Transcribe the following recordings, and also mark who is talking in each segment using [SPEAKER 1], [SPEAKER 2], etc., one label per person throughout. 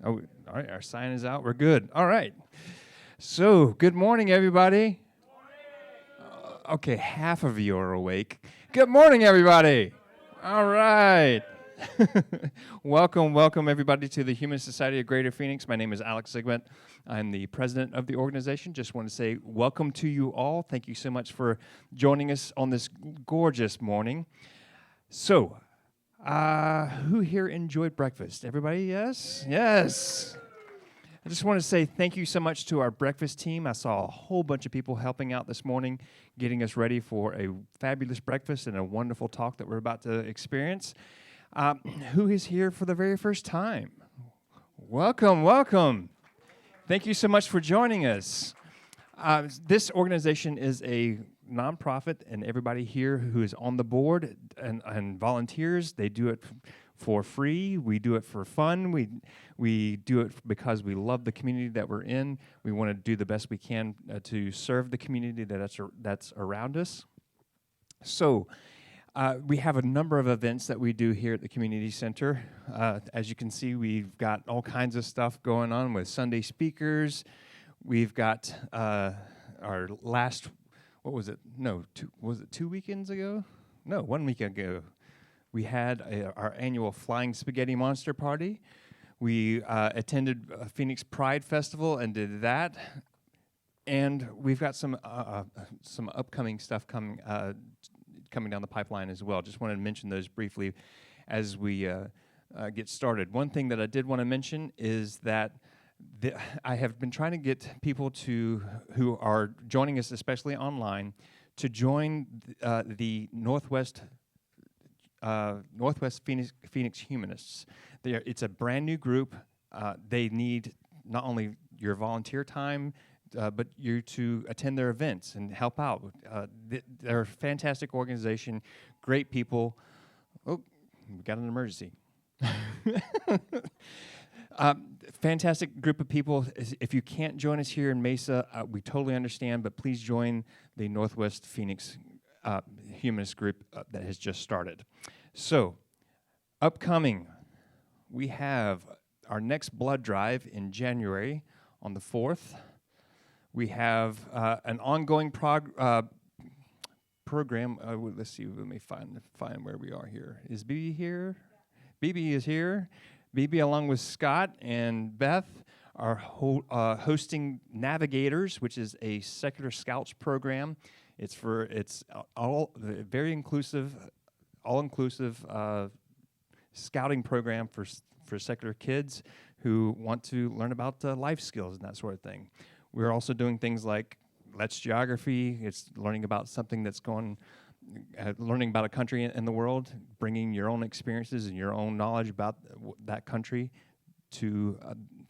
[SPEAKER 1] Oh, all right, our sign is out. We're good. All right. So, good morning, everybody. Okay, half of you are awake. Good morning, everybody. All right. Welcome, everybody, to the Humanist Society of Greater Phoenix. My name is Alex Zigmund. I'm the president of the organization. Just want to say welcome to you all. Thank you so much for joining us on this gorgeous morning. So, who here enjoyed breakfast? Everybody, yes? Yes. I just want to say thank you so much to our breakfast team. I saw a whole bunch of people helping out this morning, getting us ready for a fabulous breakfast and a wonderful talk that we're about to experience. Who is here for the very first time? Welcome. Thank you so much for joining us. This organization is a nonprofit, and everybody here who is on the board and volunteers, they do it for free. We do it for fun. We do it because we love the community that we're in. We want to do the best we can to serve the community that's around us. So we have a number of events that we do here at the community center. As you can see, we've got all kinds of stuff going on with Sunday speakers. We've got our last, what was it? No, was it 2 weekends ago? No, 1 week ago. We had our annual Flying Spaghetti Monster Party. We attended Phoenix Pride Festival and did that. And we've got some upcoming stuff coming down the pipeline as well. Just wanted to mention those briefly as we get started. One thing that I did want to mention is that I have been trying to get people who are joining us, especially online, to join the Northwest Phoenix Humanists. It's a brand new group. They need not only your volunteer time, but you to attend their events and help out. They're a fantastic organization, great people. Oh, we got an emergency. Fantastic group of people. If you can't join us here in Mesa, we totally understand, but please join the Northwest Phoenix Humanist group that has just started. So, upcoming, we have our next blood drive in January on the 4th. We have an ongoing program. Let's see. Let me find where we are here. Is BB here? Yeah. BB is here. BB, along with Scott and Beth, are hosting Navigators, which is a secular scouts program. It's all very inclusive, all-inclusive scouting program for secular kids who want to learn about life skills and that sort of thing. We're also doing things like Let's Geography. It's learning about something that's learning about a country in the world, bringing your own experiences and your own knowledge about that country to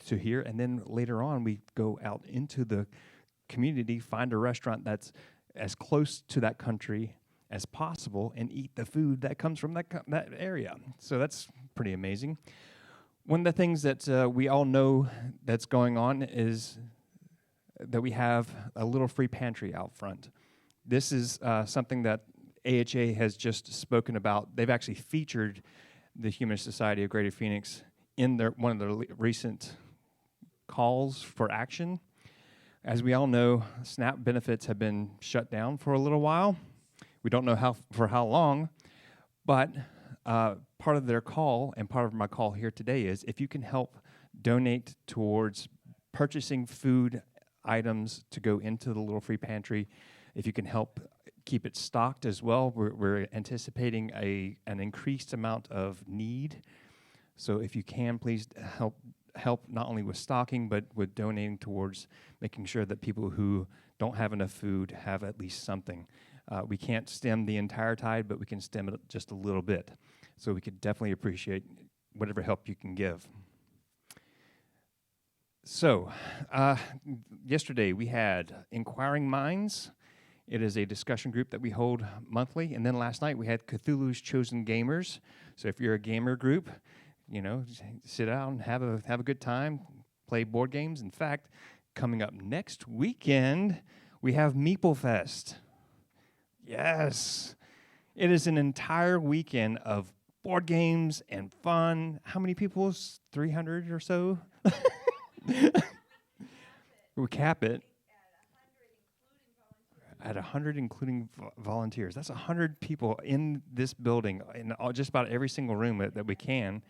[SPEAKER 1] here. And then later on, we go out into the community, find a restaurant that's as close to that country as possible, and eat the food that comes from that area. So that's pretty amazing. One of the things that we all know that's going on is that we have a little free pantry out front. This is something that AHA has just spoken about. They've actually featured the Humanist Society of Greater Phoenix in one of their recent calls for action. As we all know, SNAP benefits have been shut down for a little while. We don't know for how long, but part of their call and part of my call here today is if you can help donate towards purchasing food items to go into the little free pantry, if you can help keep it stocked as well. We're anticipating an increased amount of need. So if you can, please help not only with stocking, but with donating towards making sure that people who don't have enough food have at least something. We can't stem the entire tide, but we can stem it just a little bit. So we could definitely appreciate whatever help you can give. So, yesterday we had Inquiring Minds. It is a discussion group that we hold monthly. And then last night we had Cthulhu's Chosen Gamers. So if you're a gamer group, sit down, have a good time, play board games. In fact, coming up next weekend, we have Meeple Fest. Yes. It is an entire weekend of board games and fun. How many people? 300 or so? We cap it at 100, including volunteers. That's 100 people in this building, in just about every single room that we can,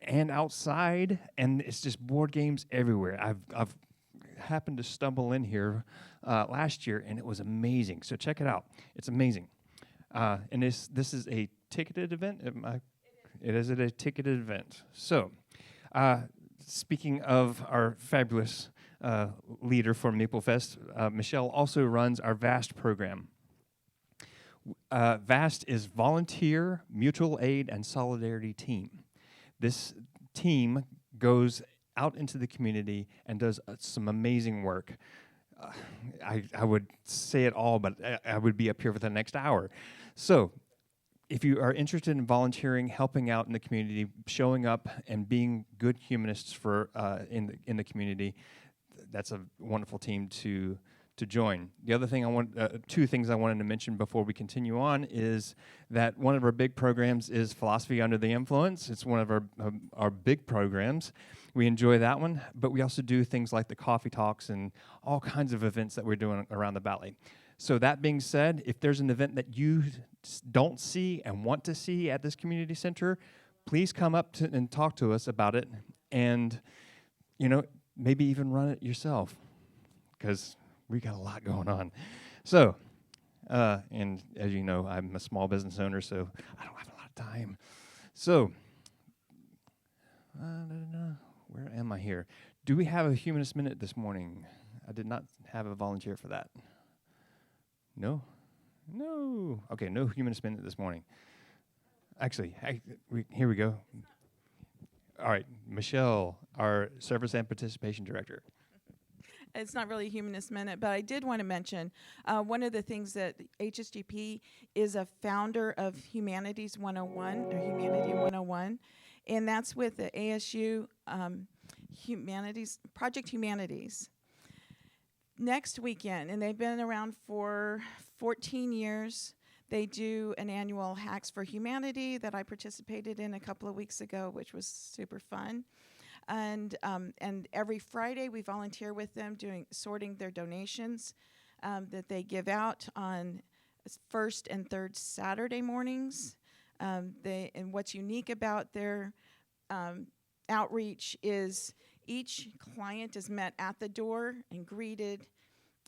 [SPEAKER 1] and outside. And it's just board games everywhere. I've happened to stumble in here last year, and it was amazing. So check it out. It's amazing. And this is a ticketed event. It is a ticketed event. So, speaking of our fabulous leader for Maple Fest, Michelle also runs our VAST program. VAST is Volunteer Mutual Aid and Solidarity Team. This team goes out into the community and does some amazing work. I would say it all, but I would be up here for the next hour. So, if you are interested in volunteering, helping out in the community, showing up and being good humanists for in the community, that's a wonderful team to join. The other thing two things I wanted to mention before we continue on is that one of our big programs is Philosophy Under the Influence. It's one of our big programs. We enjoy that one, but we also do things like the coffee talks and all kinds of events that we're doing around the Valley. So that being said, if there's an event that you don't see and want to see at this community center, please come up and talk to us about it, and maybe even run it yourself, because we got a lot going on. So, and as you know, I'm a small business owner, so I don't have a lot of time. So, where am I here? Do we have a Humanist Minute this morning? I did not have a volunteer for that. No? Okay, no Humanist Minute this morning. Actually, here we go. All right, Michelle, our Service and Participation Director.
[SPEAKER 2] It's not really a Humanist Minute, but I did want to mention one of the things that HSGP is a founder of Humanities 101, or Humanity 101, and that's with the ASU Project Humanities. Next weekend, and they've been around for 14 years, they do an annual Hacks for Humanity that I participated in a couple of weeks ago, which was super fun. And every Friday we volunteer with them sorting their donations that they give out on first and third Saturday mornings. And what's unique about their outreach is each client is met at the door and greeted,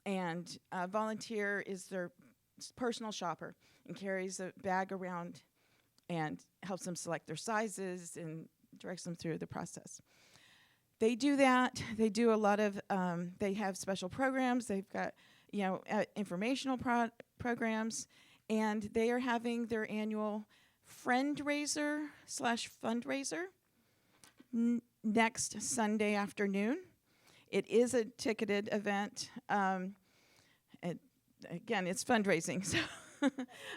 [SPEAKER 2] and a volunteer is their personal shopper and carries a bag around and helps them select their sizes and directs them through the process. They do that. They do a lot of, they have special programs. They've got, informational programs, and they are having their annual fundraiser next Sunday afternoon. It is a ticketed event. Again, it's fundraising, so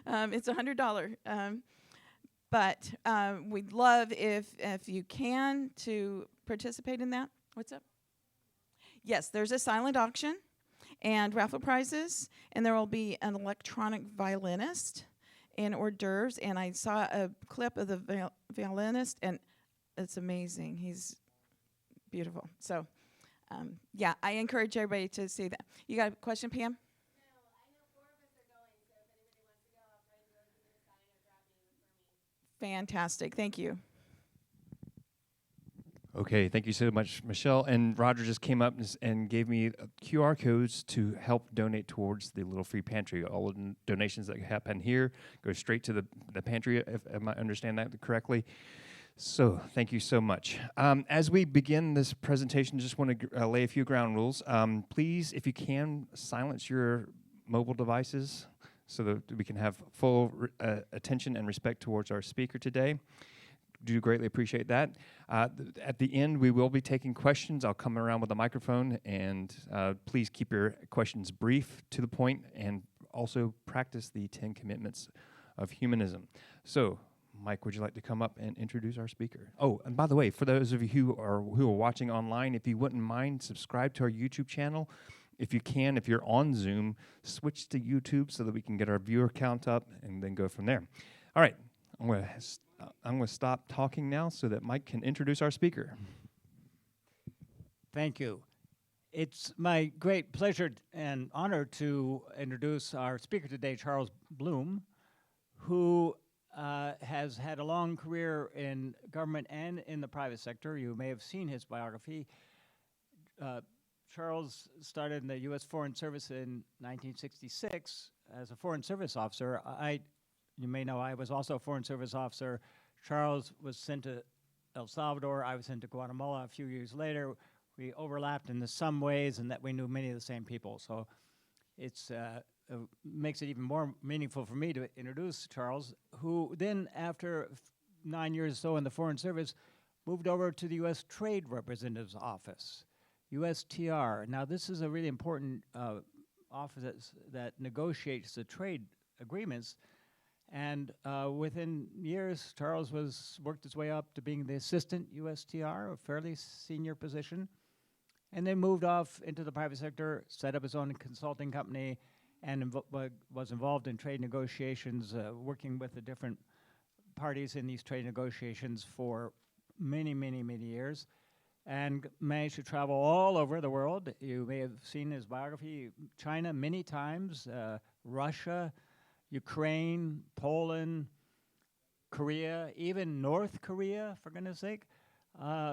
[SPEAKER 2] it's $100. But we'd love if you can to participate in that. What's up? Yes, there's a silent auction and raffle prizes, and there will be an electronic violinist and hors d'oeuvres. And I saw a clip of the violinist, and it's amazing. He's beautiful. So, I encourage everybody to see that. You got a question, Pam?
[SPEAKER 3] No, I know 4 of us are going, so if anybody wants to go, I'll try and go to the sign or grab me for me.
[SPEAKER 2] Fantastic. Thank you.
[SPEAKER 1] Okay, thank you so much, Michelle. And Roger just came up and gave me QR codes to help donate towards the Little Free Pantry. All of the donations that happen here go straight to the pantry, if I understand that correctly. So thank you so much. As we begin this presentation, just want to lay a few ground rules. Please, if you can, silence your mobile devices so that we can have full attention and respect towards our speaker today. Do greatly appreciate that. At the end, we will be taking questions. I'll come around with a microphone, and please keep your questions brief, to the point, and also practice the 10 commitments of humanism. So, Mike, would you like to come up and introduce our speaker? Oh, and by the way, for those of you who are watching online, if you wouldn't mind, subscribe to our YouTube channel. If you can, if you're on Zoom, switch to YouTube so that we can get our viewer count up and then go from there. All right, I'm going to stop talking now so that Mike can introduce our speaker.
[SPEAKER 4] Thank you. It's my great pleasure and honor to introduce our speaker today, Charles Blum, who has had a long career in government and in the private sector. You may have seen his biography. Charles started in the U.S. Foreign Service in 1966 as a Foreign Service officer. You may know I was also a Foreign Service officer. Charles was sent to El Salvador. I was sent to Guatemala a few years later. We overlapped in some ways, and that we knew many of the same people. So it's makes it even more meaningful for me to introduce Charles, who then, after 9 years or so in the Foreign Service, moved over to the U.S. Trade Representative's Office, USTR. Now, this is a really important office that negotiates the trade agreements. And within years, Charles worked his way up to being the assistant USTR, a fairly senior position, and then moved off into the private sector, set up his own consulting company, and was involved in trade negotiations, working with the different parties in these trade negotiations for many, many, many years, and managed to travel all over the world. You may have seen his biography, China many times, Russia, Ukraine, Poland, Korea, even North Korea, for goodness sake.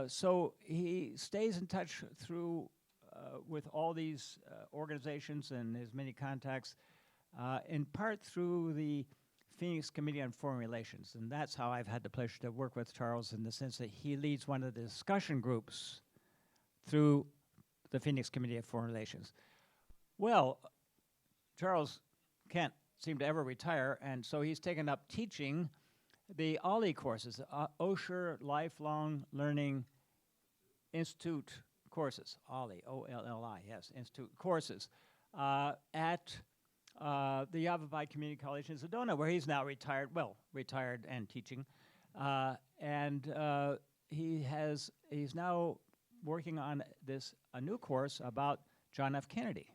[SPEAKER 4] So he stays in touch through with all these organizations and his many contacts, in part through the Phoenix Committee on Foreign Relations. And that's how I've had the pleasure to work with Charles, in the sense that he leads one of the discussion groups through the Phoenix Committee on Foreign Relations. Well, Charles can't seem to ever retire, and so he's taken up teaching the OLLI courses, Osher Lifelong Learning Institute courses, OLLI, O-L-L-I, yes, Institute courses, at the Yavapai Community College in Sedona, where he's now retired and teaching, and he's now working on a new course about John F. Kennedy.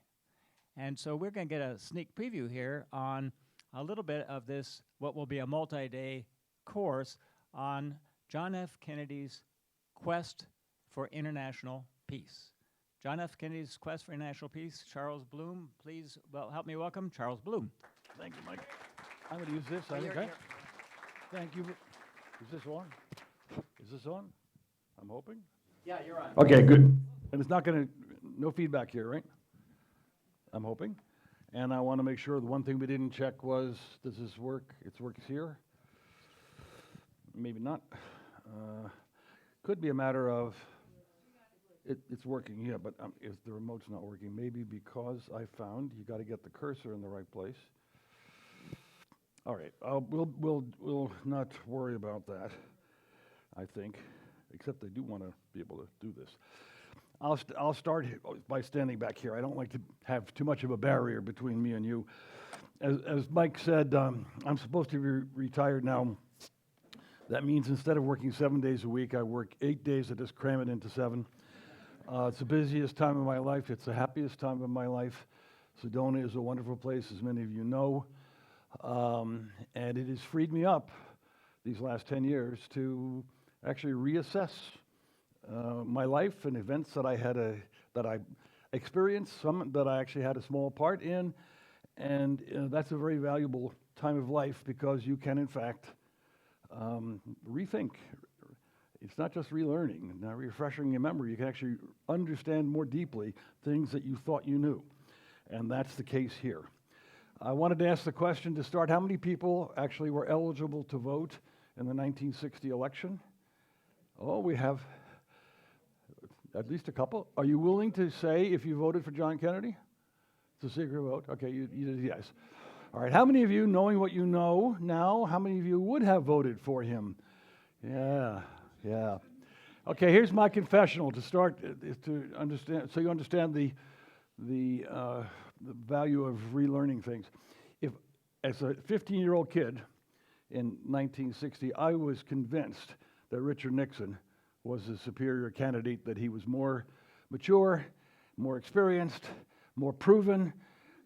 [SPEAKER 4] And so we're going to get a sneak preview here on a little bit of this, what will be a multi-day course on John F. Kennedy's quest for international peace. John F. Kennedy's quest for international peace. Charles Blum, please help me welcome Charles Blum.
[SPEAKER 5] Thank you, Mike. I'm going to use this. Okay. Thank you. Is this on? Is this on? I'm hoping.
[SPEAKER 4] Yeah, you're on.
[SPEAKER 5] Okay, good. And it's not going to, no feedback here, right? I'm hoping. And I want to make sure the one thing we didn't check was, does this work? It works here. Maybe not. Could be a matter of, it's working, yeah, but if the remote's not working, maybe because I found you got to get the cursor in the right place. All right, we'll not worry about that, I think, except I do want to be able to do this. I'll start by standing back here. I don't like to have too much of a barrier between me and you. As Mike said, I'm supposed to be retired now. That means instead of working 7 days a week, I work 8 days. I just cram it into 7. It's the busiest time of my life. It's the happiest time of my life. Sedona is a wonderful place, as many of you know. And it has freed me up these last 10 years to actually reassess my life and events that I experienced, some that I actually had a small part in, and that's a very valuable time of life because you can, in fact, rethink. It's not just relearning, not refreshing your memory. You can actually understand more deeply things that you thought you knew, and that's the case here. I wanted to ask the question to start: how many people actually were eligible to vote in the 1960 election? Oh, we have at least a couple. Are you willing to say if you voted for John Kennedy? It's a secret vote. Okay, you did yes. All right, how many of you, knowing what you know now, how many of you would have voted for him? Yeah. Okay, here's my confessional to start to understand, so you understand the value of relearning things. If, as a 15-year-old kid in 1960, I was convinced that Richard Nixon was a superior candidate, that he was more mature, more experienced, more proven,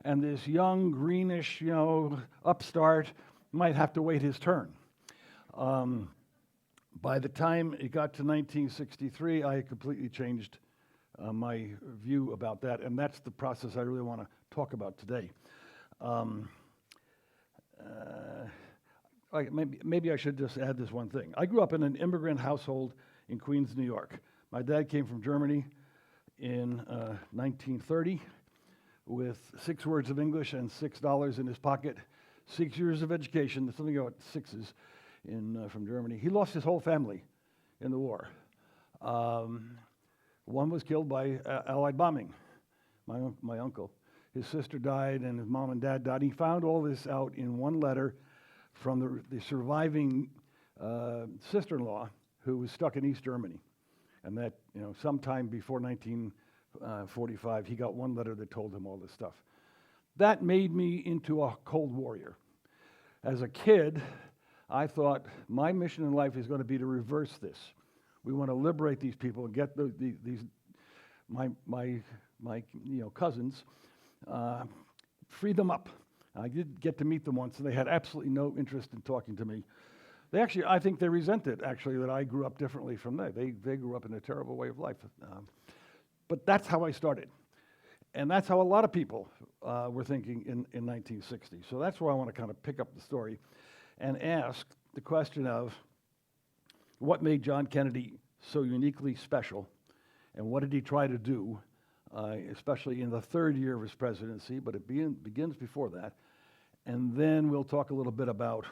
[SPEAKER 5] and this young, greenish, upstart might have to wait his turn. By the time it got to 1963, I had completely changed my view about that, and that's the process I really want to talk about today. Maybe I should just add this one thing. I grew up in an immigrant household in Queens, New York. My dad came from Germany in 1930 with 6 words of English and $6 in his pocket, 6 years of education, something about sixes from Germany. He lost his whole family in the war. One was killed by Allied bombing, my uncle. His sister died and his mom and dad died. He found all this out in one letter from the surviving sister-in-law who was stuck in East Germany. And that, sometime before 1945, he got one letter that told him all this stuff. That made me into a Cold Warrior. As a kid, I thought my mission in life is going to be to reverse this. We want to liberate these people and get my cousins, free them up. I did get to meet them once, and they had absolutely no interest in talking to me. I think they resented, actually, that I grew up differently from them. They grew up in a terrible way of life. But that's how I started. And that's how a lot of people were thinking in 1960. So that's where I want to kind of pick up the story and ask the question of what made John Kennedy so uniquely special, and what did he try to do, especially in the 3rd year of his presidency, but it begins before that. And then we'll talk a little bit about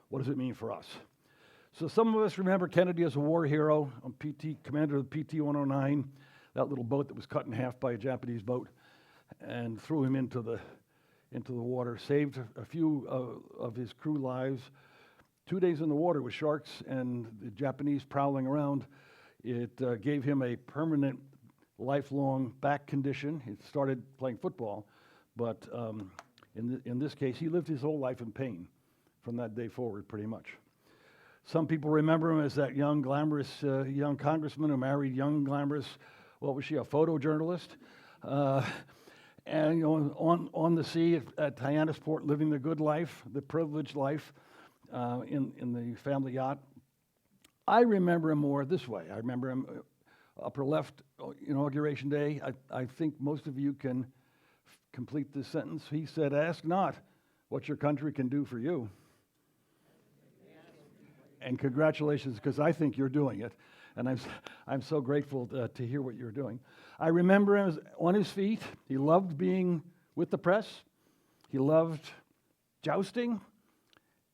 [SPEAKER 5] what does it mean for us. So some of us remember Kennedy as a war hero, commander of the PT-109, that little boat that was cut in half by a Japanese boat, and threw him into the water, saved a few of his crew lives. 2 days in the water with sharks and the Japanese prowling around, it gave him a permanent, lifelong back condition. He started playing football, but in this case, he lived his whole life in pain from that day forward, pretty much. Some people remember him as that young, glamorous young congressman who married young, glamorous, what was she, a photojournalist? And on the sea at Hyannisport, living the good life, the privileged life in the family yacht. I remember him more this way. I remember him upper left, Inauguration Day. I think most of you can complete this sentence. He said, "Ask not what your country can do for you." And congratulations, because I think you're doing it. And I'm so grateful to hear what you're doing. I remember him on his feet. He loved being with the press. He loved jousting.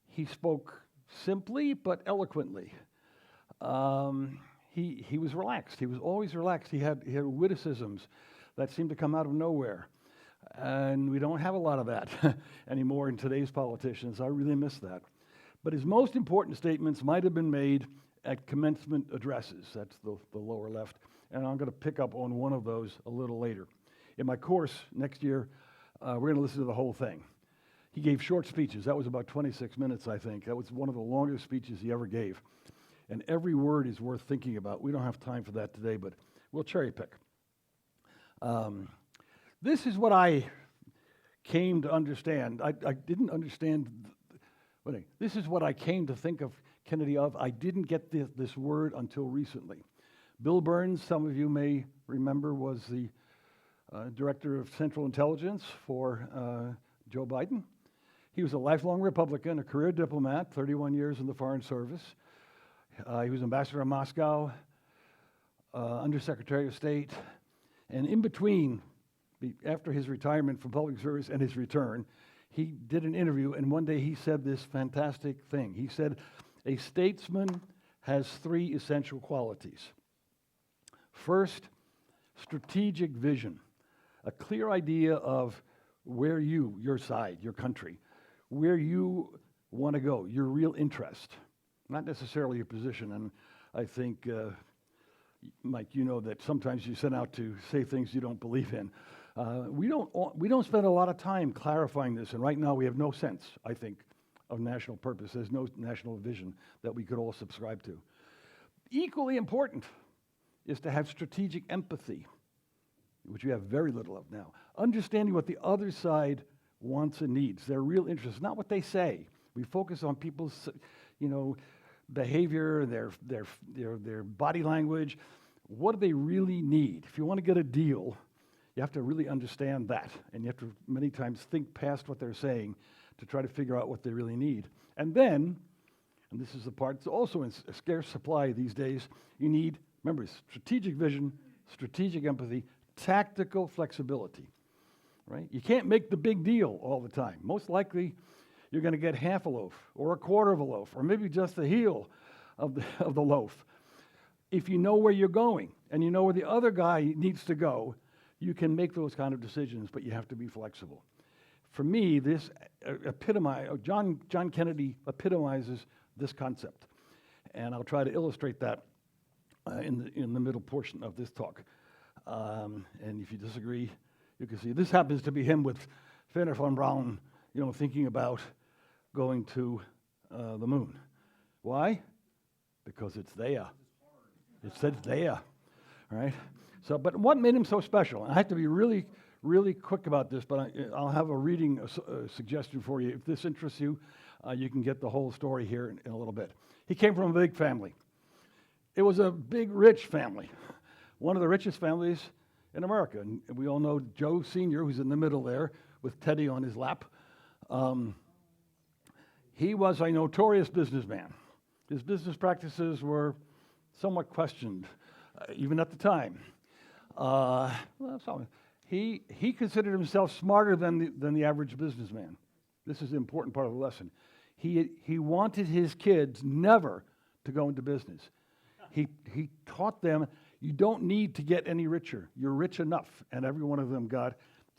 [SPEAKER 5] He spoke simply but eloquently. He was relaxed. He was always relaxed. He had witticisms that seemed to come out of nowhere. And we don't have a lot of that anymore in today's politicians. I really miss that. But his most important statements might have been made at commencement addresses. That's the lower left. And I'm going to pick up on one of those a little later. In my course next year, we're going to listen to the whole thing. He gave short speeches. That was about 26 minutes, I think. That was one of the longest speeches he ever gave. And every word is worth thinking about. We don't have time for that today, but we'll cherry pick. This is what I came to understand. I didn't understand. This is what I came to think of Kennedy of. I didn't get this word until recently. Bill Burns, some of you may remember, was the director of Central Intelligence for Joe Biden. He was a lifelong Republican, a career diplomat, 31 years in the Foreign Service. He was ambassador in Moscow, undersecretary of state, and in between, after his retirement from public service and his return, he did an interview, and one day he said this fantastic thing. He said, "A statesman has 3 essential qualities. First, strategic vision, a clear idea of where your side, your country, where you want to go, your real interest, not necessarily your position." And I think, Mike, you know that sometimes you're sent out to say things you don't believe in. We don't spend a lot of time clarifying this, and right now we have no sense, I think, of national purpose. There's no national vision that we could all subscribe to. Equally important is to have strategic empathy, which we have very little of now. Understanding what the other side wants and needs, their real interests, not what they say. We focus on people's, behavior, their body language. What do they really need? If you want to get a deal, you have to really understand that, and you have to many times think past what they're saying to try to figure out what they really need. And then, and this is the part that's also in scarce supply these days, you need, remember, strategic vision, strategic empathy, tactical flexibility, right? You can't make the big deal all the time. Most likely, you're going to get half a loaf, or a quarter of a loaf, or maybe just the heel of the loaf. If you know where you're going, and you know where the other guy needs to go, you can make those kind of decisions, but you have to be flexible. For me, this John Kennedy epitomizes this concept, and I'll try to illustrate that in the middle portion of this talk. And if you disagree, you can see this happens to be him with Wernher von Braun, thinking about going to the moon. Why? Because it's there. It says there, right? So, but what made him so special? I have to be really, really quick about this, but I'll have a reading suggestion for you. If this interests you, you can get the whole story here in a little bit. He came from a big family. It was a big, rich family, one of the richest families in America. And we all know Joe Sr., who's in the middle there with Teddy on his lap. He was a notorious businessman. His business practices were somewhat questioned, even at the time. He considered himself smarter than the average businessman. This is the important part of the lesson. He wanted his kids never to go into business. He taught them, you don't need to get any richer. You're rich enough. And every one of them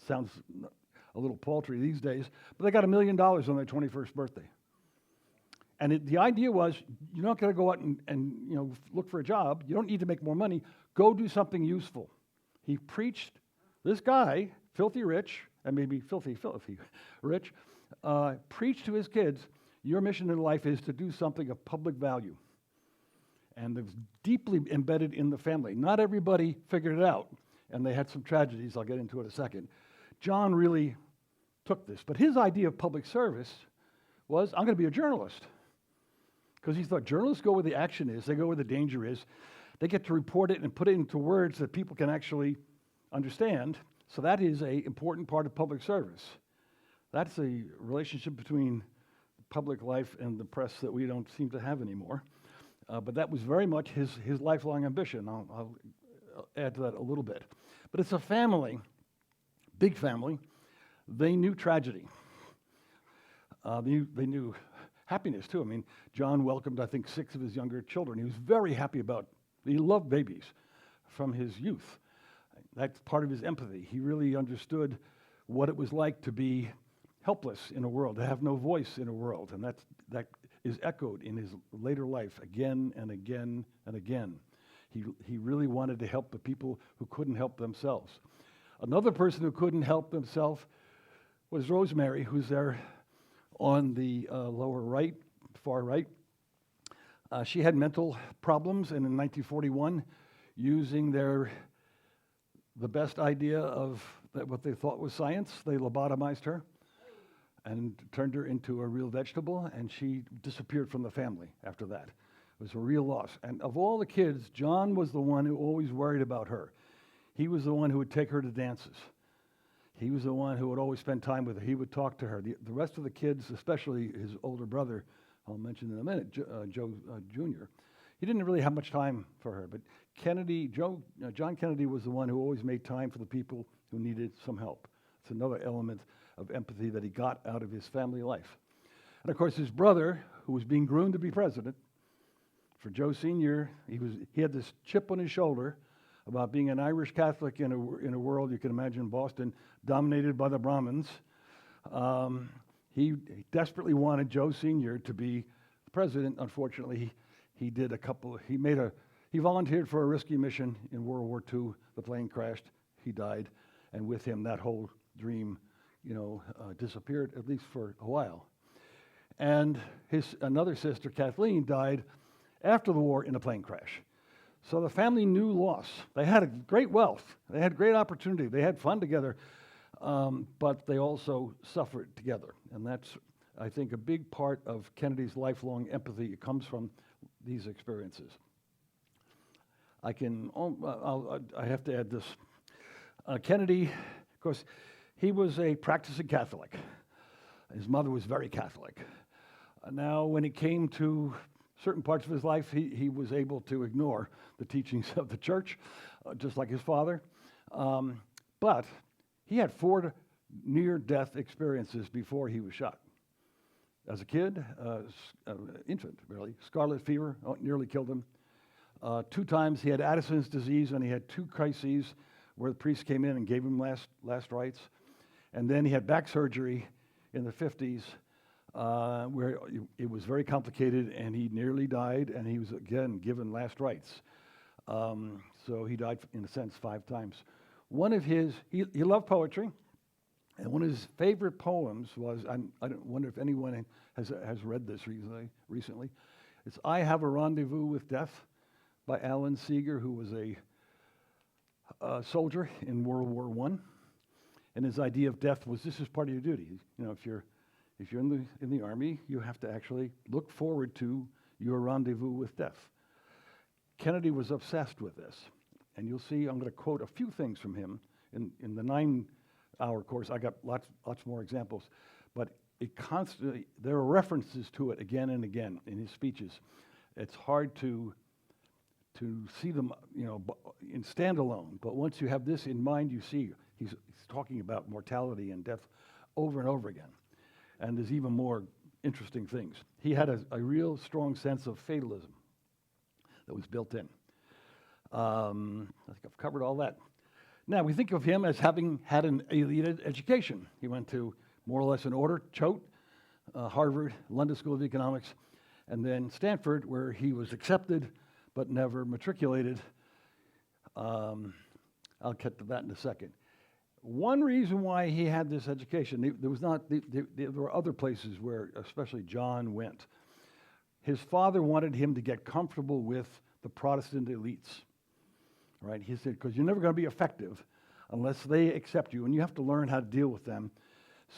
[SPEAKER 5] sounds a little paltry these days, but they got $1 million on their 21st birthday. And the idea was, you're not going to go out and look for a job. You don't need to make more money. Go do something useful. He preached, this guy, filthy rich, and maybe filthy rich, preached to his kids, your mission in life is to do something of public value. And it was deeply embedded in the family. Not everybody figured it out, and they had some tragedies. I'll get into it in a second. John really took this, but his idea of public service was, I'm going to be a journalist. Because he thought journalists go where the action is, they go where the danger is. They get to report it and put it into words that people can actually understand. So that is an important part of public service. That's a relationship between public life and the press that we don't seem to have anymore. But that was very much his lifelong ambition. I'll add to that a little bit. But it's a family, big family. They knew tragedy. They knew happiness, too. I mean, John welcomed, I think, 6 of his younger children. He was very happy he loved babies from his youth. That's part of his empathy. He really understood what it was like to be helpless in a world, to have no voice in a world. And that is echoed in his later life again and again and again. He really wanted to help the people who couldn't help themselves. Another person who couldn't help himself was Rosemary, who's there on the lower right, far right. She had mental problems, and in 1941, using the best idea of what they thought was science, they lobotomized her and turned her into a real vegetable, and she disappeared from the family after that. It was a real loss. And of all the kids, John was the one who always worried about her. He was the one who would take her to dances. He was the one who would always spend time with her. He would talk to her. The rest of the kids, especially his older brother, I'll mention in a minute, Joe Jr., he didn't really have much time for her. But John Kennedy was the one who always made time for the people who needed some help. It's another element of empathy that he got out of his family life. And of course, his brother, who was being groomed to be president, for Joe Sr., he had this chip on his shoulder about being an Irish Catholic in a world, you can imagine Boston, dominated by the Brahmins. He desperately wanted Joe Sr. to be the president. Unfortunately, he volunteered for a risky mission in World War II. The plane crashed, he died, and with him that whole dream, disappeared, at least for a while. And his another sister, Kathleen, died after the war in a plane crash. So the family knew loss. They had a great wealth. They had great opportunity. They had fun together, but they also suffered together. And that's, I think, a big part of Kennedy's lifelong empathy. It comes from these experiences. I have to add this. Kennedy, of course, he was a practicing Catholic. His mother was very Catholic. Now, when it came to certain parts of his life, he was able to ignore the teachings of the church, just like his father. But he had 4 near-death experiences before he was shot. As a kid, infant, really, scarlet fever nearly killed him. 2 times he had Addison's disease, and he had 2 crises where the priest came in and gave him last rites. And then he had back surgery in the 50s, where it was very complicated, and he nearly died, and he was again given last rites. So he died, in a sense, 5 times. One of his, he loved poetry, and one of his favorite poems was, I don't wonder if anyone has read this recently. It's "I Have a Rendezvous with Death" by Alan Seeger, who was a soldier in World War I. And his idea of death was, this is part of your duty. You know, if you're in the army, you have to actually look forward to your rendezvous with death. Kennedy was obsessed with this. And you'll see, I'm going to quote a few things from him. In the 9-hour course, I got lots more examples. But there are references to it again and again in his speeches. It's hard to see them, in standalone. But once you have this in mind, you see he's talking about mortality and death over and over again. And there's even more interesting things. He had a real strong sense of fatalism that was built in. I think I've covered all that. Now, we think of him as having had an elite education. He went to more or less an order, Choate, Harvard, London School of Economics, and then Stanford, where he was accepted but never matriculated. I'll get to that in a second. One reason why he had this education, there were other places where especially John went. His father wanted him to get comfortable with the Protestant elites, right? He said, because you're never going to be effective unless they accept you, and you have to learn how to deal with them.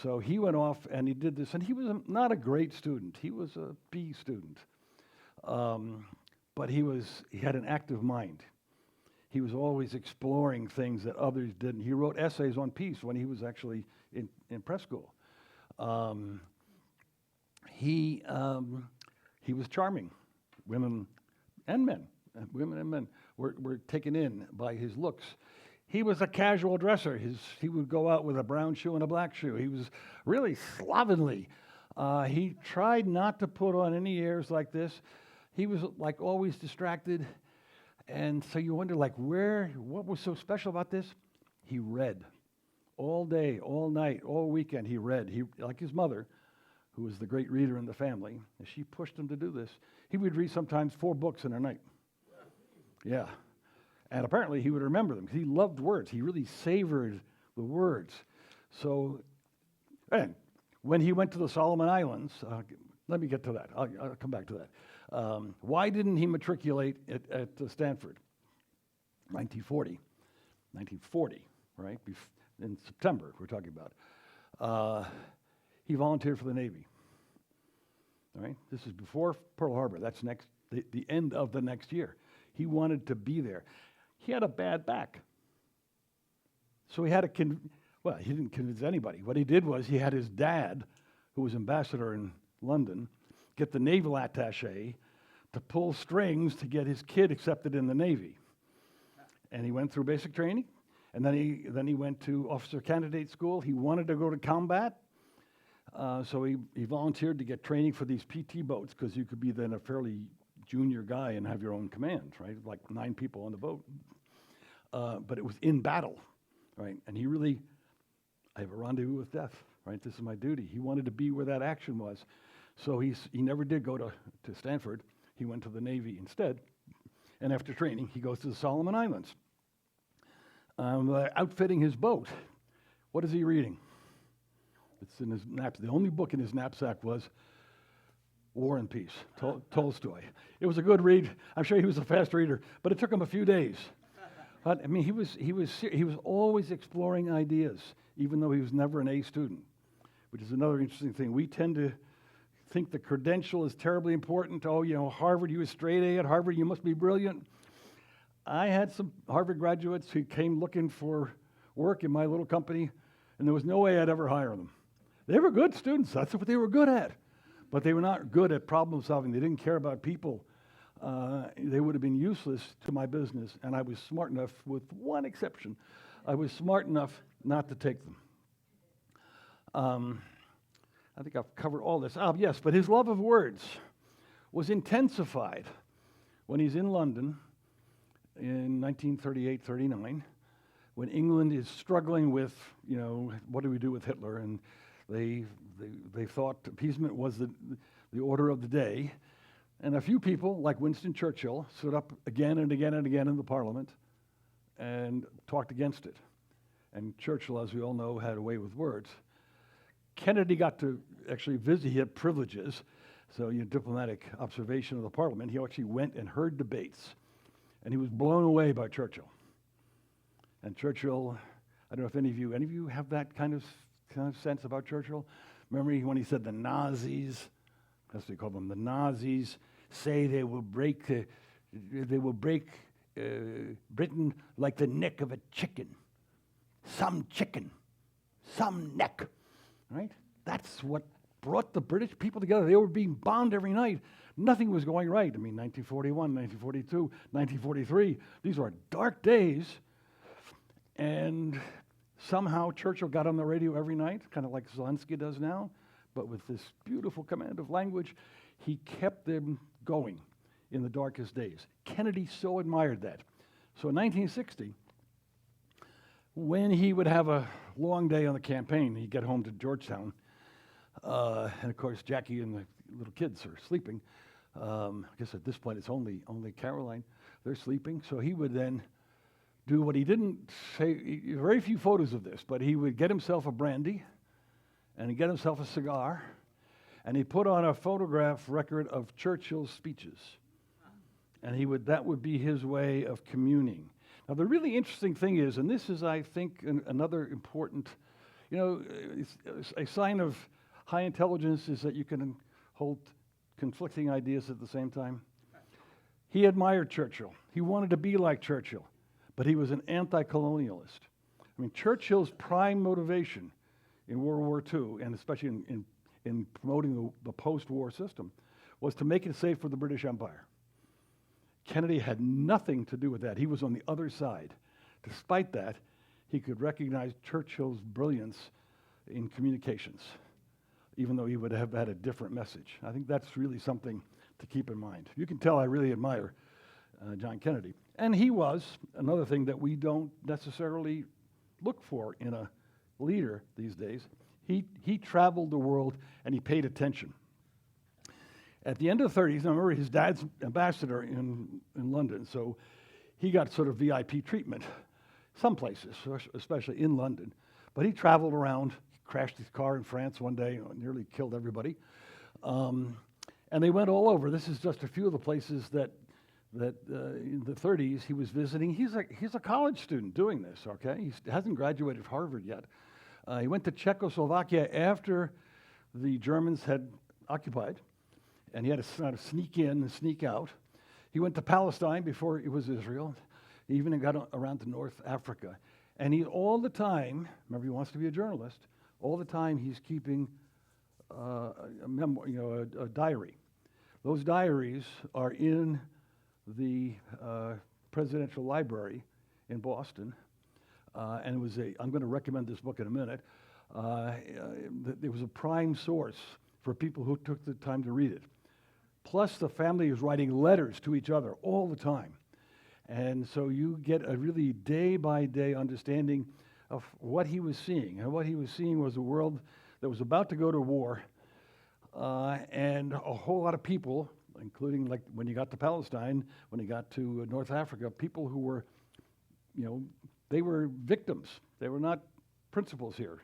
[SPEAKER 5] So he went off and he did this, and he was not a great student. He was a B student, but he had an active mind. He was always exploring things that others didn't. He wrote essays on peace when he was actually in press school. He was charming. Women and men were taken in by his looks. He was a casual dresser. He would go out with a brown shoe and a black shoe. He was really slovenly. He tried not to put on any airs like this. He was like always distracted. And so you wonder, like, what was so special about this? He read all day, all night, all weekend. He read. He, like his mother, who was the great reader in the family, and she pushed him to do this. He would read sometimes 4 books in a night. Yeah. And apparently he would remember them because he loved words. He really savored the words. So, and when he went to the Solomon Islands, let me get to that. I'll come back to that. Why didn't he matriculate at Stanford? 1940, right? In September, we're talking about. He volunteered for the Navy. All right? This is before Pearl Harbor. That's the end of the next year. He wanted to be there. He had a bad back. So he had to, he didn't convince anybody. What he did was he had his dad, who was ambassador in London, get the naval attaché to pull strings to get his kid accepted in the Navy. And he went through basic training, and then he went to officer candidate school. He wanted to go to combat, so he volunteered to get training for these PT boats, because you could be then a fairly junior guy and have your own command, right? Like 9 people on the boat. But it was in battle, right? And I have a rendezvous with death, right? This is my duty. He wanted to be where that action was. So he never did go to Stanford. He went to the Navy instead. And after training, he goes to the Solomon Islands. Outfitting his boat, what is he reading? It's in his knapsack. The only book in his knapsack was War and Peace, Tolstoy. It was a good read. I'm sure he was a fast reader, but it took him a few days. But, I mean, he was always exploring ideas, even though he was never an A student, which is another interesting thing. We tend to think the credential is terribly important. Oh, you know, Harvard, you were straight A at Harvard, you must be brilliant. I had some Harvard graduates who came looking for work in my little company, and there was no way I'd ever hire them. They were good students, that's what they were good at. But they were not good at problem solving. They didn't care about people. They would have been useless to my business, and I was smart enough, with one exception, I was smart enough not to take them. I think I've covered all this. Yes, but his love of words was intensified when he's in London in 1938-39, when England is struggling with, you know, what do we do with Hitler? And they thought appeasement was the order of the day. And a few people, like Winston Churchill, stood up again and again and again in the Parliament and talked against it. And Churchill, as we all know, had a way with words. Kennedy got to actually visit, he had privileges, so you know, diplomatic observation of the Parliament. He actually went and heard debates, and he was blown away by Churchill. And Churchill, I don't know if any of you have that kind of sense about Churchill? Remember when he said the Nazis, that's what he called them, the Nazis say they will break Britain like the neck of a chicken. Some chicken, some neck, right? That's what brought the British people together. They were being bombed every night. Nothing was going right. I mean, 1941, 1942, 1943, these were dark days. And somehow Churchill got on the radio every night, kind of like Zelensky does now, but with this beautiful command of language, he kept them going in the darkest days. Kennedy so admired that. So in 1960, when he would have a long day on the campaign, he'd get home to Georgetown, and of course Jackie and the little kids are sleeping. I guess at this point it's only Caroline. They're sleeping, so he would then do what he didn't say, very few photos of this, but he would get himself a brandy, and he'd get himself a cigar, and he put on a photograph record of Churchill's speeches. And that would be his way of communing. Now, the really interesting thing is, and this is, I think, another important, you know, a sign of high intelligence is that you can hold conflicting ideas at the same time. He admired Churchill. He wanted to be like Churchill, but he was an anti-colonialist. I mean, Churchill's prime motivation in World War II, and especially in promoting the post-war system, was to make it safe for the British Empire. Kennedy had nothing to do with that. He was on the other side. Despite that, he could recognize Churchill's brilliance in communications, even though he would have had a different message. I think that's really something to keep in mind. You can tell I really admire John Kennedy. And he was, another thing that we don't necessarily look for in a leader these days, he traveled the world and he paid attention. At the end of the 30s, I remember his dad's ambassador in London, so he got sort of VIP treatment, some places, especially in London. But he traveled around, he crashed his car in France one day, nearly killed everybody. And they went all over. This is just a few of the places that in the 30s he was visiting. He's a college student doing this, okay? He hasn't graduated Harvard yet. He went to Czechoslovakia after the Germans had occupied, and he had to sort of sneak in and sneak out. He went to Palestine before it was Israel. He even got around to North Africa. And he all the time, remember he wants to be a journalist, all the time he's keeping a diary. Those diaries are in the Presidential Library in Boston. And it was I'm going to recommend this book in a minute. It was a prime source for people who took the time to read it. Plus, the family was writing letters to each other all the time. And so you get a really day-by-day understanding of what he was seeing. And what he was seeing was a world that was about to go to war, and a whole lot of people, including like when he got to Palestine, when he got to North Africa, people who were, they were victims. They were not principals here.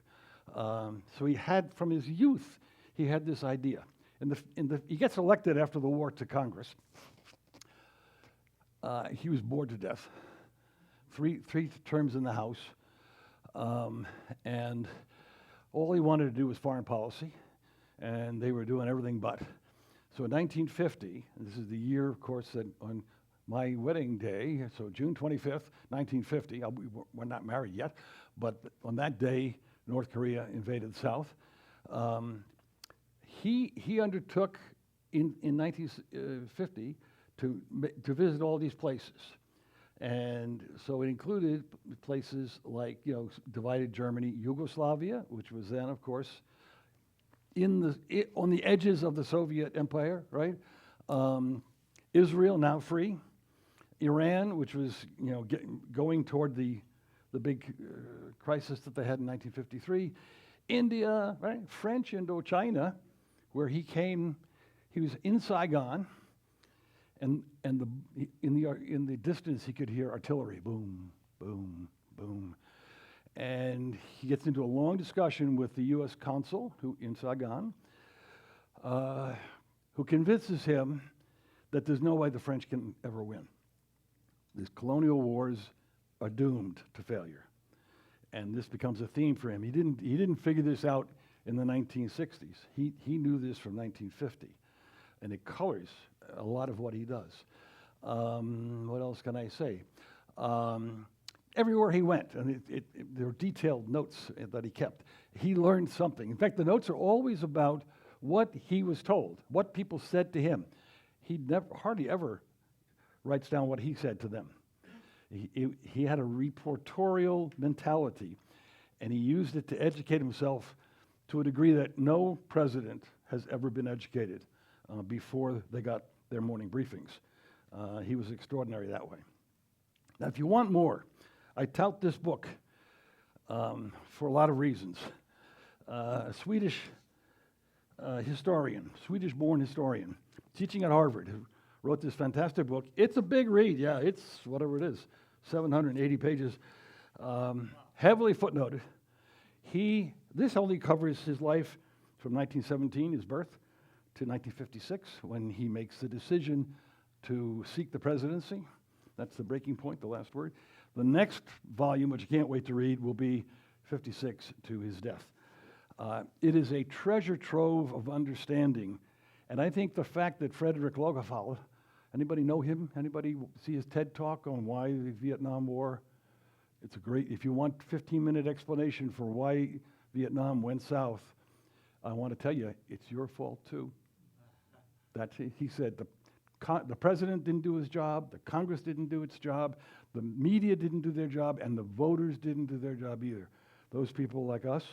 [SPEAKER 5] So he had, from his youth, he had this idea. He gets elected after the war to Congress. He was bored to death. Three terms in the House. And all he wanted to do was foreign policy. and they were doing everything but. So in 1950, and this is the year, of course, that on my wedding day, so June 25th, 1950, we're not married yet, but on that day, North Korea invaded the South. He undertook in 1950 to visit all these places. And so it included places like, divided Germany, Yugoslavia, which was then, of course, on the edges of the Soviet Empire, right? Israel, now free. Iran, which was, going toward the big crisis that they had in 1953. India, right? French Indochina, where he was in Saigon, and in the distance he could hear artillery, boom, boom, boom. And he gets into a long discussion with the U.S. consul in Saigon, who convinces him that there's no way the French can ever win. These colonial wars are doomed to failure. And this becomes a theme for him. He didn't figure this out in the 1960s. He knew this from 1950. And it colors a lot of what he does. What else can I say? Everywhere he went, and there were detailed notes that he kept, he learned something. In fact, the notes are always about what he was told, what people said to him. He hardly ever writes down what he said to them. He had a reportorial mentality, and he used it to educate himself to a degree that no president has ever been educated before they got their morning briefings. He was extraordinary that way. Now, if you want more, I tout this book for a lot of reasons. A Swedish historian, Swedish-born historian, teaching at Harvard, who wrote this fantastic book. It's a big read, yeah, it's whatever it is, 780 pages, heavily footnoted. This only covers his life from 1917, his birth, to 1956, when he makes the decision to seek the presidency. That's the breaking point, the last word. The next volume, which I can't wait to read, will be 56 to his death. It is a treasure trove of understanding, and I think the fact that Frederick Logafall, anybody know him? Anybody see his TED Talk on why the Vietnam War? It's a great, if you want 15-minute explanation for why Vietnam went south, I want to tell you, it's your fault too. He said the president didn't do his job, the Congress didn't do its job, the media didn't do their job, and the voters didn't do their job either. Those people like us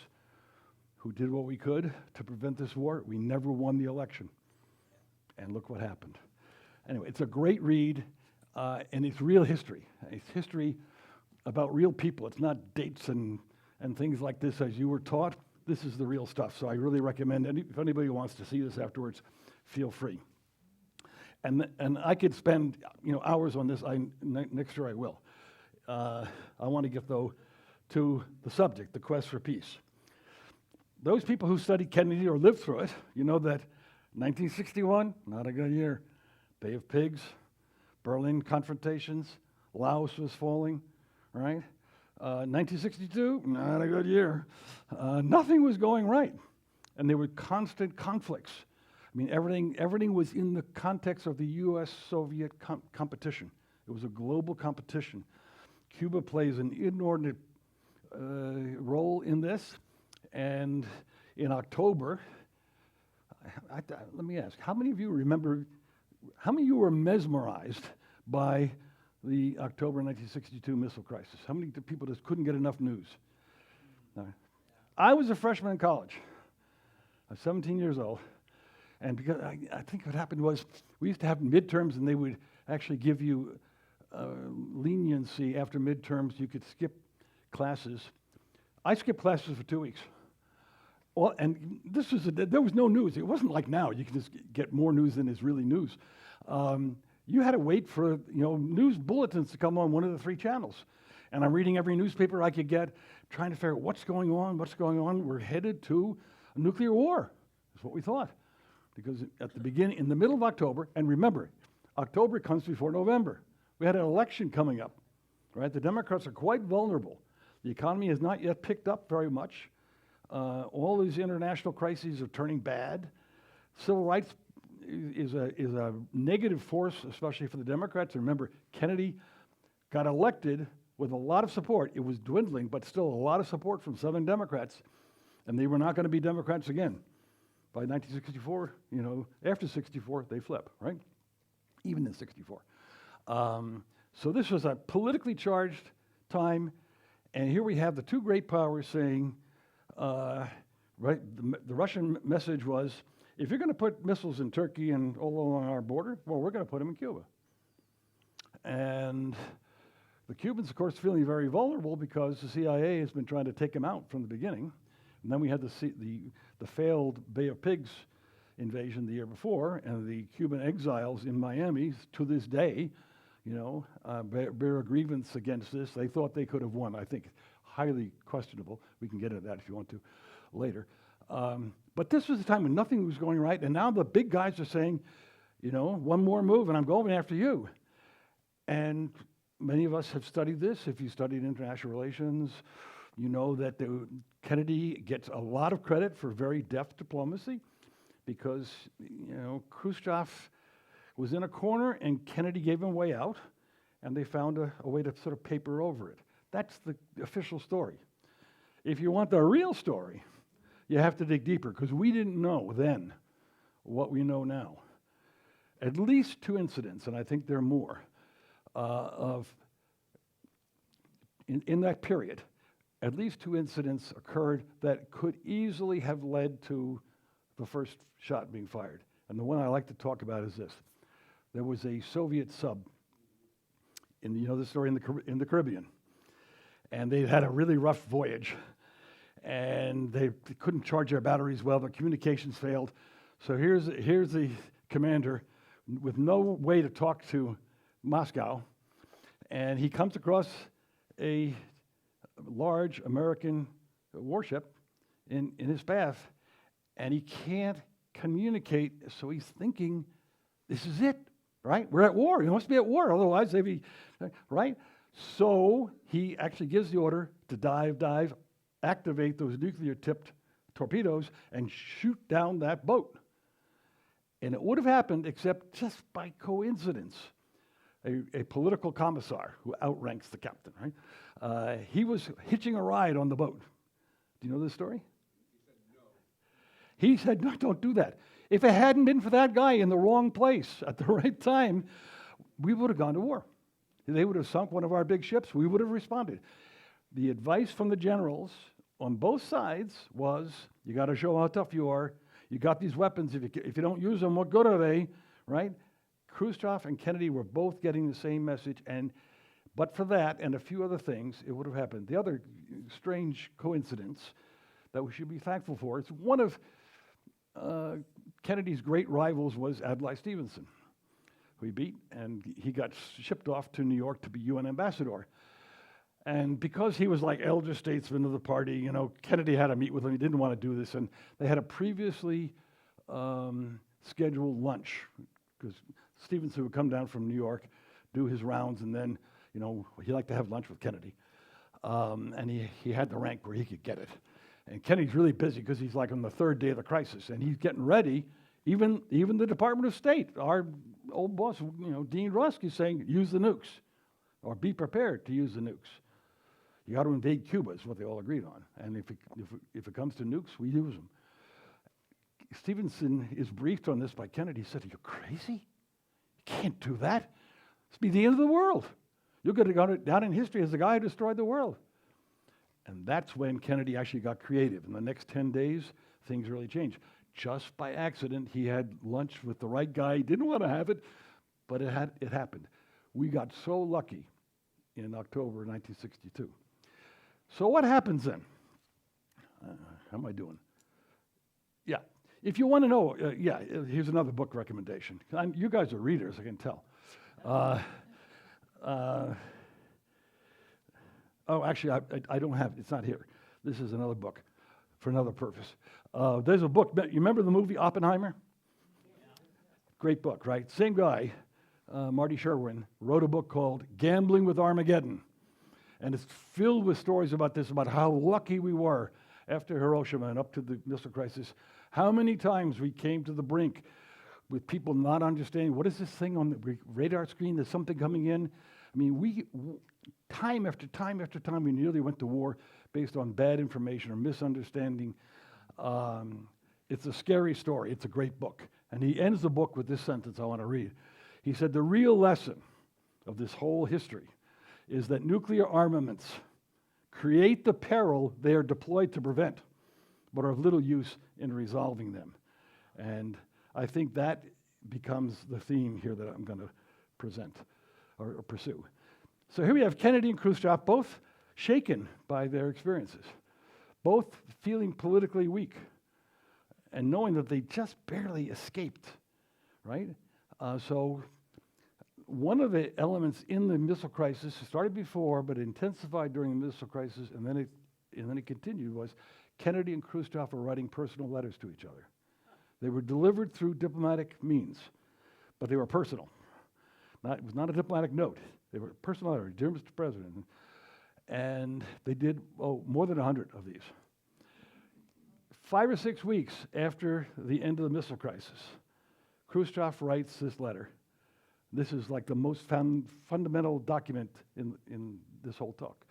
[SPEAKER 5] who did what we could to prevent this war, we never won the election. And look what happened. Anyway, it's a great read, and it's real history. It's history about real people. It's not dates and things like this as you were taught. This is the real stuff. So I really recommend, if anybody wants to see this afterwards, feel free. And I could spend hours on this. Next year I will. I want to get, though, to the subject, the quest for peace. Those people who studied Kennedy or lived through it, you know that 1961, not a good year. Bay of Pigs, Berlin confrontations, Laos was falling, right? 1962, not a good year. Nothing was going right. And there were constant conflicts. I mean, everything was in the context of the U.S.-Soviet competition. It was a global competition. Cuba plays an inordinate role in this. And in October, let me ask, how many of you remember, how many of you were mesmerized by the October 1962 missile crisis? How many people just couldn't get enough news? I was a freshman in college. I was 17 years old. And because I think what happened was we used to have midterms, and they would actually give you leniency after midterms. You could skip classes. I skipped classes for 2 weeks. Well, and this was there was no news. It wasn't like now. You can just get more news than is really news. You had to wait for news bulletins to come on one of the 3 channels. And I'm reading every newspaper I could get, trying to figure out what's going on, what's going on. We're headed to a nuclear war, is what we thought. Because at the beginning, in the middle of October, and remember, October comes before November. We had an election coming up, right? The Democrats are quite vulnerable. The economy has not yet picked up very much. All these international crises are turning bad. Civil rights is a negative force, especially for the Democrats. Remember, Kennedy got elected with a lot of support. It was dwindling, but still a lot of support from Southern Democrats, and they were not going to be Democrats again. By 1964, you know, after 64, they flip, right? Even in 64. So this was a politically charged time, and here we have the two great powers saying, right, the Russian message was, if you're going to put missiles in Turkey and all along our border, well, we're going to put them in Cuba. And the Cubans, of course, feeling very vulnerable because the CIA has been trying to take them out from the beginning. And then we had the failed Bay of Pigs invasion the year before, and the Cuban exiles in Miami to this day, you know, bear a grievance against this. They thought they could have won. I think highly questionable. We can get into that if you want to later. But this was a time when nothing was going right, and now the big guys are saying, you know, one more move and I'm going after you. And many of us have studied this. If you studied international relations, you know that Kennedy gets a lot of credit for very deft diplomacy because, you know, Khrushchev was in a corner and Kennedy gave him a way out, and they found a way to sort of paper over it. That's the official story. If you want the real story, you have to dig deeper, because we didn't know then what we know now. At least two incidents, and I think there are more, in that period, at least two incidents occurred that could easily have led to the first shot being fired. And the one I like to talk about is this. There was a Soviet sub, you know the story, in the Caribbean. And they had a really rough voyage. And they couldn't charge their batteries well, their communications failed. So here's the commander with no way to talk to Moscow. And he comes across a large American warship in his path, and he can't communicate, so he's thinking, this is it, right? We're at war. He must be at war, otherwise they'd be, right? So he actually gives the order to dive, activate those nuclear-tipped torpedoes, and shoot down that boat. And it would have happened, except just by coincidence, a political commissar who outranks the captain, right? He was hitching a ride on the boat. Do you know this story? He said, no, don't do that. If it hadn't been for that guy in the wrong place at the right time, we would have gone to war. They would have sunk one of our big ships. We would have responded. The advice from the generals on both sides was, you got to show how tough you are. You got these weapons. If you don't use them, what good are they, right? Khrushchev and Kennedy were both getting the same message, but for that and a few other things, it would have happened. The other strange coincidence that we should be thankful for, it's one of Kennedy's great rivals was Adlai Stevenson, who he beat, and he got shipped off to New York to be UN ambassador. And because he was like elder statesman of the party, you know, Kennedy had to meet with him. He didn't want to do this, and they had a previously scheduled lunch, because Stevenson would come down from New York, do his rounds, and then, you know, he liked to have lunch with Kennedy. And he had the rank where he could get it. And Kennedy's really busy because he's like on the third day of the crisis, and he's getting ready. Even the Department of State, our old boss, you know, Dean Rusk, is saying, use the nukes, or be prepared to use the nukes. You got to invade Cuba is what they all agreed on. And if it comes to nukes, we use them. Stevenson is briefed on this by Kennedy. He said, are you crazy? You can't do that. It's be the end of the world. You're going to go down in history as the guy who destroyed the world. And that's when Kennedy actually got creative. In the next 10 days, things really changed. Just by accident, he had lunch with the right guy. He didn't want to have it, but it happened. We got so lucky in October 1962. So what happens then? How am I doing? Yeah. If you want to know, here's another book recommendation. You guys are readers, I can tell. Oh, actually, I don't have it. It's not here. This is another book for another purpose. There's a book. You remember the movie Oppenheimer? Yeah. Great book, right? Same guy, Marty Sherwin, wrote a book called Gambling with Armageddon. And it's filled with stories about this, about how lucky we were. after Hiroshima and up to the missile crisis, how many times we came to the brink with people not understanding, what is this thing on the radar screen? There's something coming in. I mean, time after time after time, we nearly went to war based on bad information or misunderstanding. It's a scary story. It's a great book. And he ends the book with this sentence I want to read. He said, the real lesson of this whole history is that nuclear armaments create the peril they are deployed to prevent, but are of little use in resolving them. And I think that becomes the theme here that I'm going to present or pursue. So here we have Kennedy and Khrushchev, both shaken by their experiences, both feeling politically weak and knowing that they just barely escaped, right? So one of the elements in the missile crisis, started before, but intensified during the missile crisis, and then it continued, was Kennedy and Khrushchev were writing personal letters to each other. They were delivered through diplomatic means, but they were personal. It was not a diplomatic note. They were personal letters, dear Mr. President. And they did, more than 100 of these. 5 or 6 weeks after the end of the missile crisis, Khrushchev writes this letter. This is like the most fundamental document in this whole talk.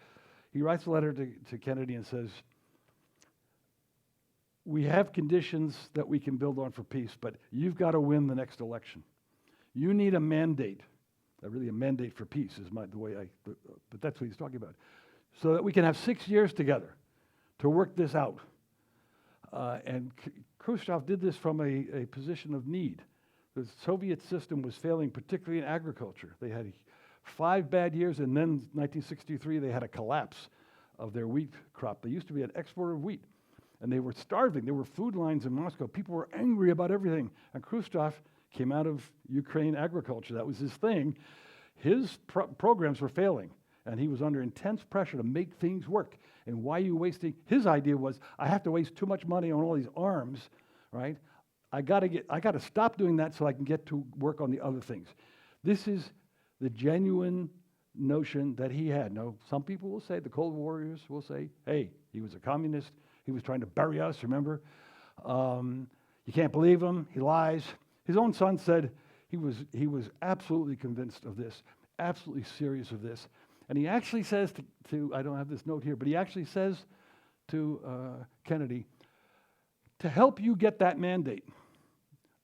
[SPEAKER 5] He writes a letter to Kennedy and says, we have conditions that we can build on for peace, but you've got to win the next election. You need a mandate, really a mandate for peace is the way but that's what he's talking about, so that we can have 6 years together to work this out. And Khrushchev did this from a position of need. The Soviet system was failing, particularly in agriculture. They had 5 bad years, and then 1963, they had a collapse of their wheat crop. They used to be an exporter of wheat, and they were starving. There were food lines in Moscow. People were angry about everything. And Khrushchev came out of Ukraine agriculture. That was his thing. His programs were failing, and he was under intense pressure to make things work. And why are you wasting? His idea was, I have to waste too much money on all these arms, right? I got to stop doing that so I can get to work on the other things. This is the genuine notion that he had. Now, some people will say, the Cold Warriors will say, hey, he was a communist. He was trying to bury us, remember? You can't believe him. He lies. His own son said he was absolutely convinced of this, absolutely serious of this. And he actually says to I don't have this note here, but he actually says to Kennedy, to help you get that mandate,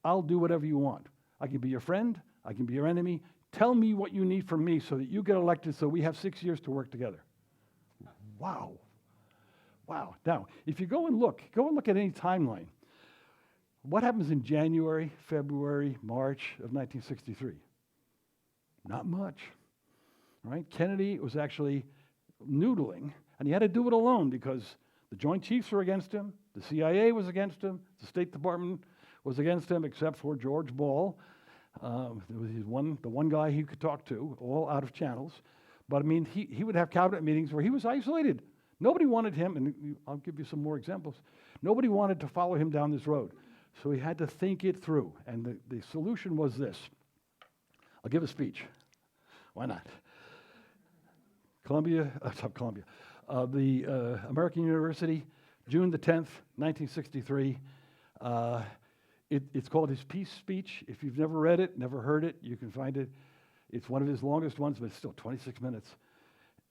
[SPEAKER 5] I'll do whatever you want. I can be your friend. I can be your enemy. Tell me what you need from me so that you get elected so we have 6 years to work together. Wow. Wow. Now, if you go and look at any timeline. What happens in January, February, March of 1963? Not much, right? Kennedy was actually noodling, and he had to do it alone because the Joint Chiefs were against him, the CIA was against him, the State Department was against him, except for George Ball. There was the one guy he could talk to, all out of channels. But I mean, he would have cabinet meetings where he was isolated. Nobody wanted him, and I'll give you some more examples. Nobody wanted to follow him down this road. So he had to think it through. And the solution was this. I'll give a speech. Why not? The American University, June the 10th, 1963. It's called his peace speech. If you've never read it, never heard it, you can find it. It's one of his longest ones, but it's still 26 minutes.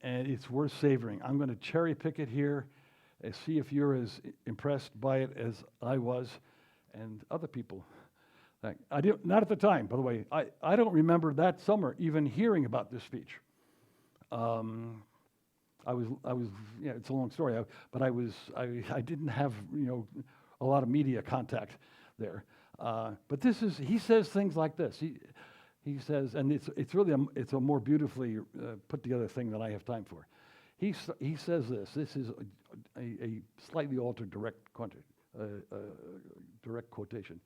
[SPEAKER 5] And it's worth savoring. I'm going to cherry pick it here and see if you're as impressed by it as I was and other people. Not at the time, by the way. I don't remember that summer even hearing about this speech. It's a long story, but I didn't have, a lot of media contact there. But he says things like this. He says, and it's really a more beautifully put together thing than I have time for. He says this. This is a slightly altered direct quotation.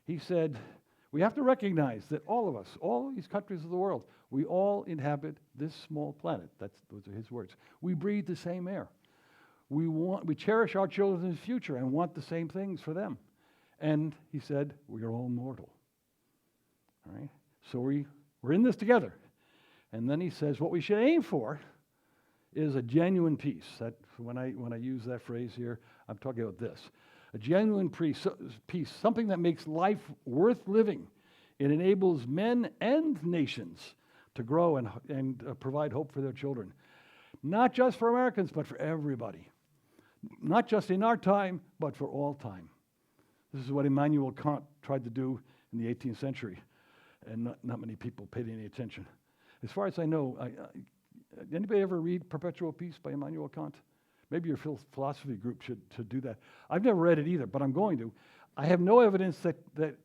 [SPEAKER 5] He said, we have to recognize that all of us, all these countries of the world, we all inhabit this small planet. Those are his words. We breathe the same air. We cherish our children's future and want the same things for them. And he said, we are all mortal. All right? So we're in this together. And then he says, what we should aim for is a genuine peace. That when I use that phrase here, I'm talking about this. A genuine peace, something that makes life worth living. It enables men and nations to grow and provide hope for their children. Not just for Americans, but for everybody. Not just in our time, but for all time. This is what Immanuel Kant tried to do in the 18th century, and not many people paid any attention. As far as I know, anybody ever read Perpetual Peace by Immanuel Kant? Maybe your philosophy group should do that. I've never read it either, but I'm going to. I have no evidence that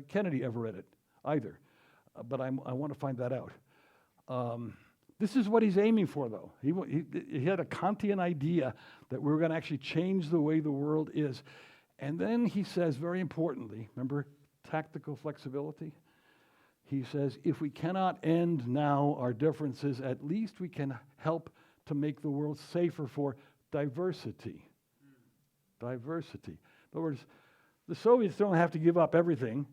[SPEAKER 5] Kennedy ever read it either, but I want to find that out. This is what he's aiming for, though. He had a Kantian idea that we're going to actually change the way the world is. And then he says, very importantly, remember tactical flexibility? He says, if we cannot end now our differences, at least we can help to make the world safer for diversity. Diversity. In other words, the Soviets don't have to give up everything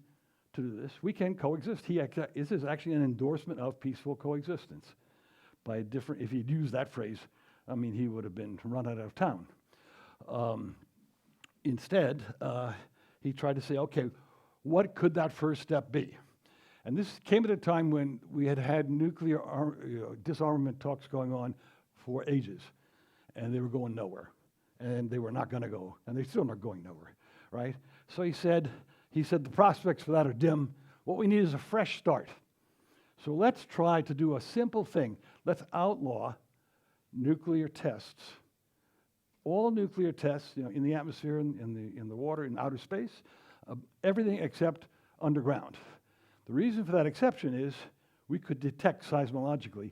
[SPEAKER 5] to do this. We can coexist. This is actually an endorsement of peaceful coexistence. By if he'd used that phrase, I mean, he would have been run out of town. Instead, he tried to say, okay, what could that first step be? And this came at a time when we had nuclear disarmament talks going on for ages, and they were going nowhere, and they were not going to go, and they're still not going nowhere, right? So he said the prospects for that are dim. What we need is a fresh start. So let's try to do a simple thing. Let's outlaw nuclear tests. All nuclear tests, in the atmosphere, in the water, in outer space, everything except underground. The reason for that exception is we could detect seismologically.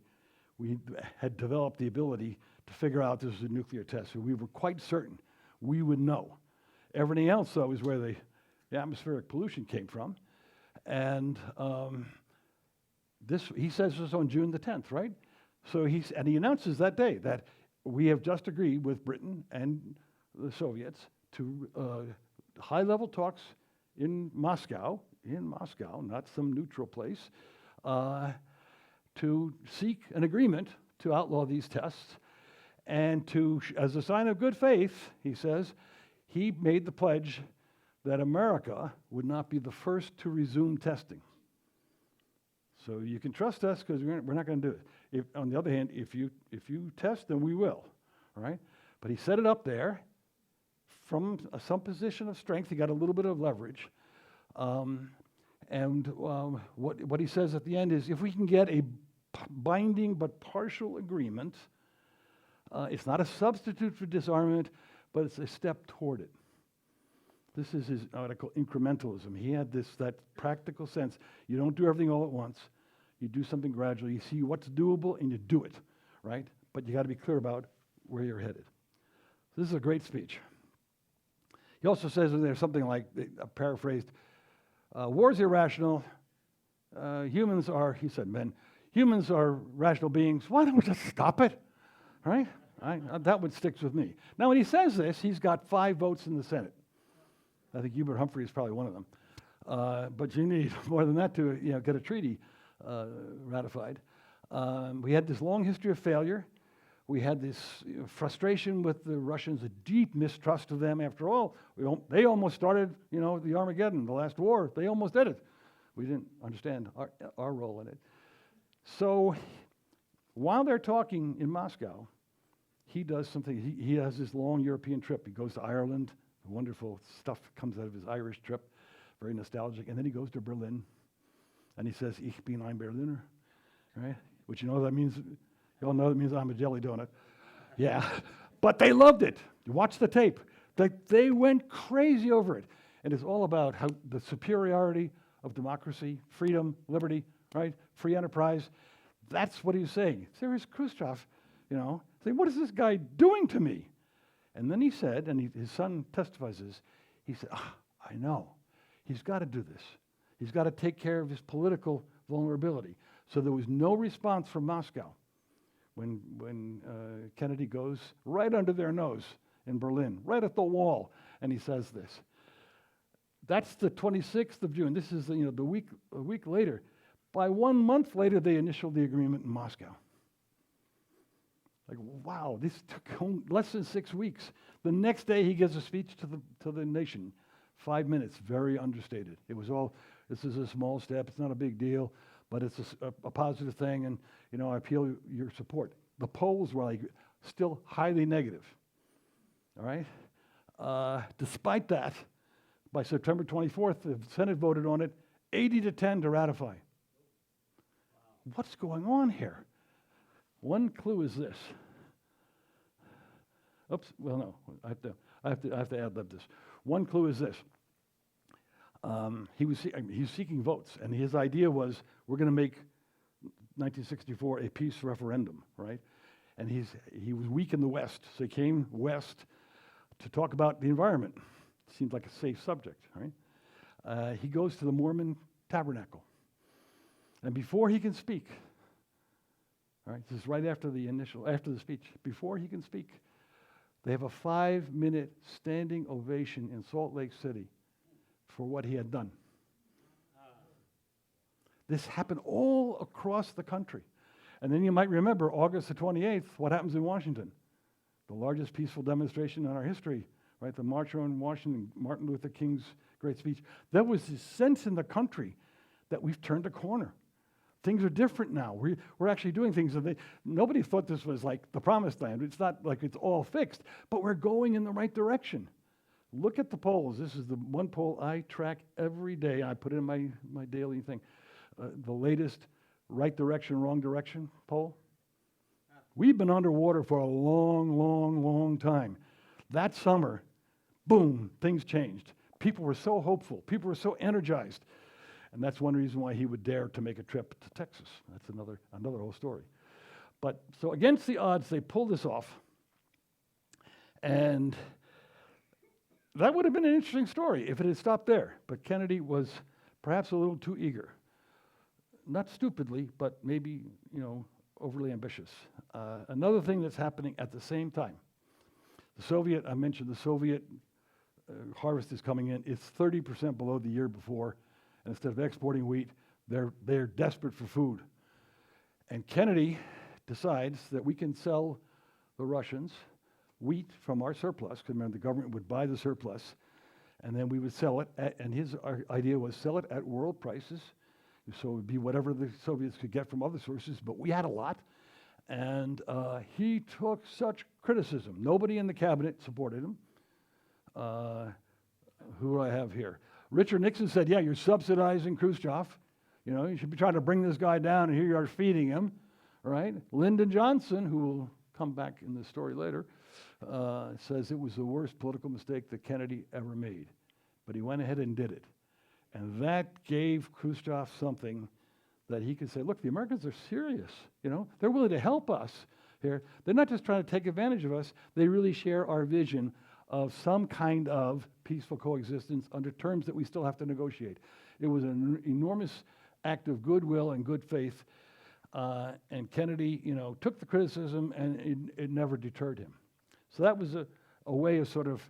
[SPEAKER 5] We had developed the ability to figure out this was a nuclear test, so we were quite certain we would know. Everything else, though, is where the atmospheric pollution came from. And he says this on June the 10th, right? So he announces that day that we have just agreed with Britain and the Soviets to high-level talks in Moscow, not some neutral place, to seek an agreement to outlaw these tests. And as a sign of good faith, he says, he made the pledge that America would not be the first to resume testing. So you can trust us because we're not going to do it. On the other hand, if you test, then we will, all right? But he set it up there from some position of strength. He got a little bit of leverage. What he says at the end is, if we can get a binding but partial agreement, it's not a substitute for disarmament, but it's a step toward it. This is his article, incrementalism. He had that practical sense. You don't do everything all at once. You do something gradually. You see what's doable and you do it, right? But you got to be clear about where you're headed. This is a great speech. He also says in there something like, paraphrased, war is irrational. Humans are, he said, humans are rational beings. Why don't we just stop it, right? That one sticks with me. Now, when he says this, he's got 5 votes in the Senate. I think Hubert Humphrey is probably one of them. But you need more than that to get a treaty ratified. We had this long history of failure. We had this frustration with the Russians, a deep mistrust of them. After all, they almost started, the Armageddon, the last war. They almost did it. We didn't understand our role in it. So while they're talking in Moscow, he does something. He has this long European trip. He goes to Ireland. Wonderful stuff comes out of his Irish trip, very nostalgic. And then he goes to Berlin, and he says, "Ich bin ein Berliner," right? Which that means. You all know that means I'm a jelly donut. Yeah, but they loved it. You watch the tape. They went crazy over it. And it's all about how the superiority of democracy, freedom, liberty, right? Free enterprise. That's what he's saying. So here's Khrushchev, saying, what is this guy doing to me? And then he said, and his son testifies this, he said, I know. He's got to do this. He's got to take care of his political vulnerability. So there was no response from Moscow when Kennedy goes right under their nose in Berlin, right at the wall, and he says this. That's the 26th of June. This is a week later. By 1 month later, they initialed the agreement in Moscow. Like, wow, this took less than 6 weeks. The next day he gives a speech to the nation. 5 minutes, very understated. It was all, this is a small step, it's not a big deal, but it's a positive thing, and I appeal your support. The polls were like still highly negative, all right? Despite that, by September 24th, the Senate voted on it, 80-10 to ratify. What's going on here? One clue is this. Oops, well, no, I have to ad-lib this. One clue is this. He's seeking votes, and his idea was, we're going to make 1964 a peace referendum, right? And he was weak in the West, so he came west to talk about the environment. Seemed like a safe subject, right? He goes to the Mormon tabernacle, and before he can speak, all right, this is right after the speech, before he can speak, they have a 5-minute standing ovation in Salt Lake City for what he had done. This happened all across the country. And then you might remember August the 28th, what happens in Washington? The largest peaceful demonstration in our history, right? The March on Washington, Martin Luther King's great speech. There was this sense in the country that we've turned a corner. Things are different now. We're actually doing things. Nobody thought this was like the promised land. It's not like it's all fixed, but we're going in the right direction. Look at the polls. This is the one poll I track every day. I put it in my daily thing. The latest right direction, wrong direction poll. We've been underwater for a long, long, long time. That summer, boom, things changed. People were so hopeful. People were so energized. And that's one reason why he would dare to make a trip to Texas. That's another whole story. But so against the odds, they pulled this off. And that would have been an interesting story if it had stopped there. But Kennedy was perhaps a little too eager. Not stupidly, but maybe, overly ambitious. Another thing that's happening at the same time, I mentioned the Soviet harvest is coming in. It's 30% below the year before. And instead of exporting wheat, they're desperate for food. And Kennedy decides that we can sell the Russians wheat from our surplus, because remember, the government would buy the surplus, and then we would sell it, and his idea was sell it at world prices, so it would be whatever the Soviets could get from other sources, but we had a lot. And he took such criticism. Nobody in the cabinet supported him. Who do I have here? Richard Nixon said, yeah, you're subsidizing Khrushchev. You should be trying to bring this guy down, and here you are feeding him, right? Lyndon Johnson, who will come back in this story later, says it was the worst political mistake that Kennedy ever made. But he went ahead and did it. And that gave Khrushchev something that he could say, look, the Americans are serious. They're willing to help us here. They're not just trying to take advantage of us. They really share our vision of some kind of peaceful coexistence under terms that we still have to negotiate. It was an enormous act of goodwill and good faith, and Kennedy, took the criticism, and it never deterred him. So that was a way of sort of,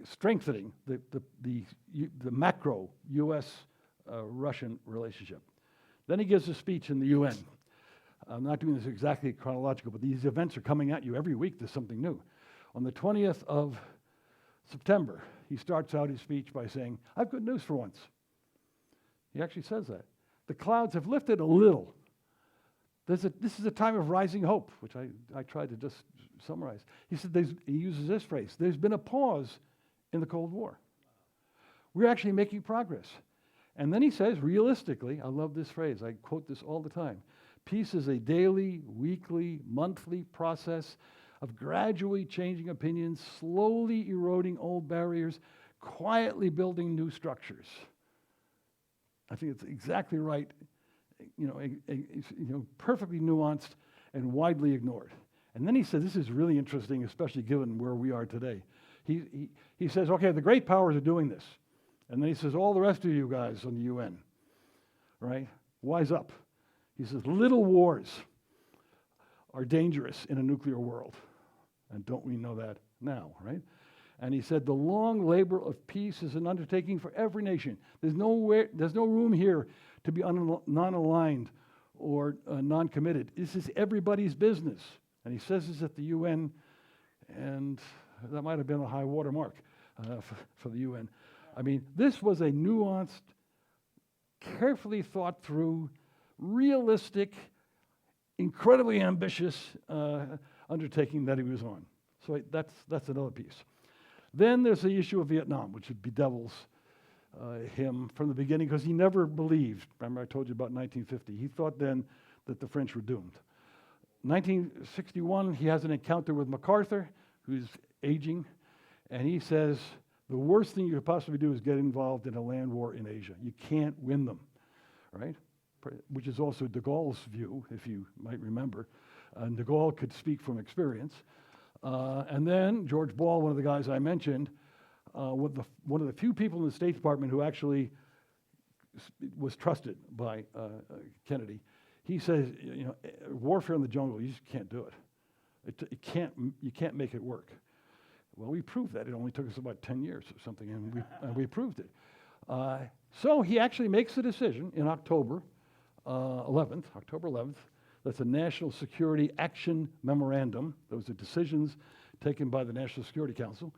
[SPEAKER 5] strengthening the macro U.S.-Russian relationship. Then he gives a speech in the UN. I'm not doing this exactly chronological, but these events are coming at you every week. There's something new. On the 20th of September, he starts out his speech by saying, I have good news for once. He actually says that. The clouds have lifted a little. This is a time of rising hope, which I tried to just summarize. He said, he uses this phrase, there's been a pause in the Cold War. We're actually making progress. And then he says, realistically, I love this phrase, I quote this all the time, peace is a daily, weekly, monthly process of gradually changing opinions, slowly eroding old barriers, quietly building new structures. I think it's exactly right, perfectly nuanced and widely ignored. And then he said, this is really interesting, especially given where we are today. He says, okay, the great powers are doing this. And then he says, all the rest of you guys on the UN, right, wise up. He says, little wars are dangerous in a nuclear world. And don't we know that now, right? And he said, the long labor of peace is an undertaking for every nation. There's no room here to be non-aligned or non-committed. This is everybody's business. And he says this at the UN, and that might have been a high watermark for the UN. I mean, this was a nuanced, carefully thought through, realistic, incredibly ambitious undertaking that he was on. So that's another piece. Then there's the issue of Vietnam, which bedevils him from the beginning, because he never believed. Remember, I told you about 1950. He thought then that the French were doomed. 1961, he has an encounter with MacArthur, who's aging, and he says, the worst thing you could possibly do is get involved in a land war in Asia. You can't win them, right? Which is also de Gaulle's view, if you might remember. De Gaulle could speak from experience. And then George Ball, one of the guys I mentioned, one of the few people in the State Department who actually was trusted by Kennedy, he says, you know, warfare in the jungle, you just can't do it. You can't make it work. Well, we proved that. It only took us about 10 years or something, and we proved it. So he actually makes the decision in October 11th. That's a National Security Action Memorandum. Those are decisions taken by the National Security Council,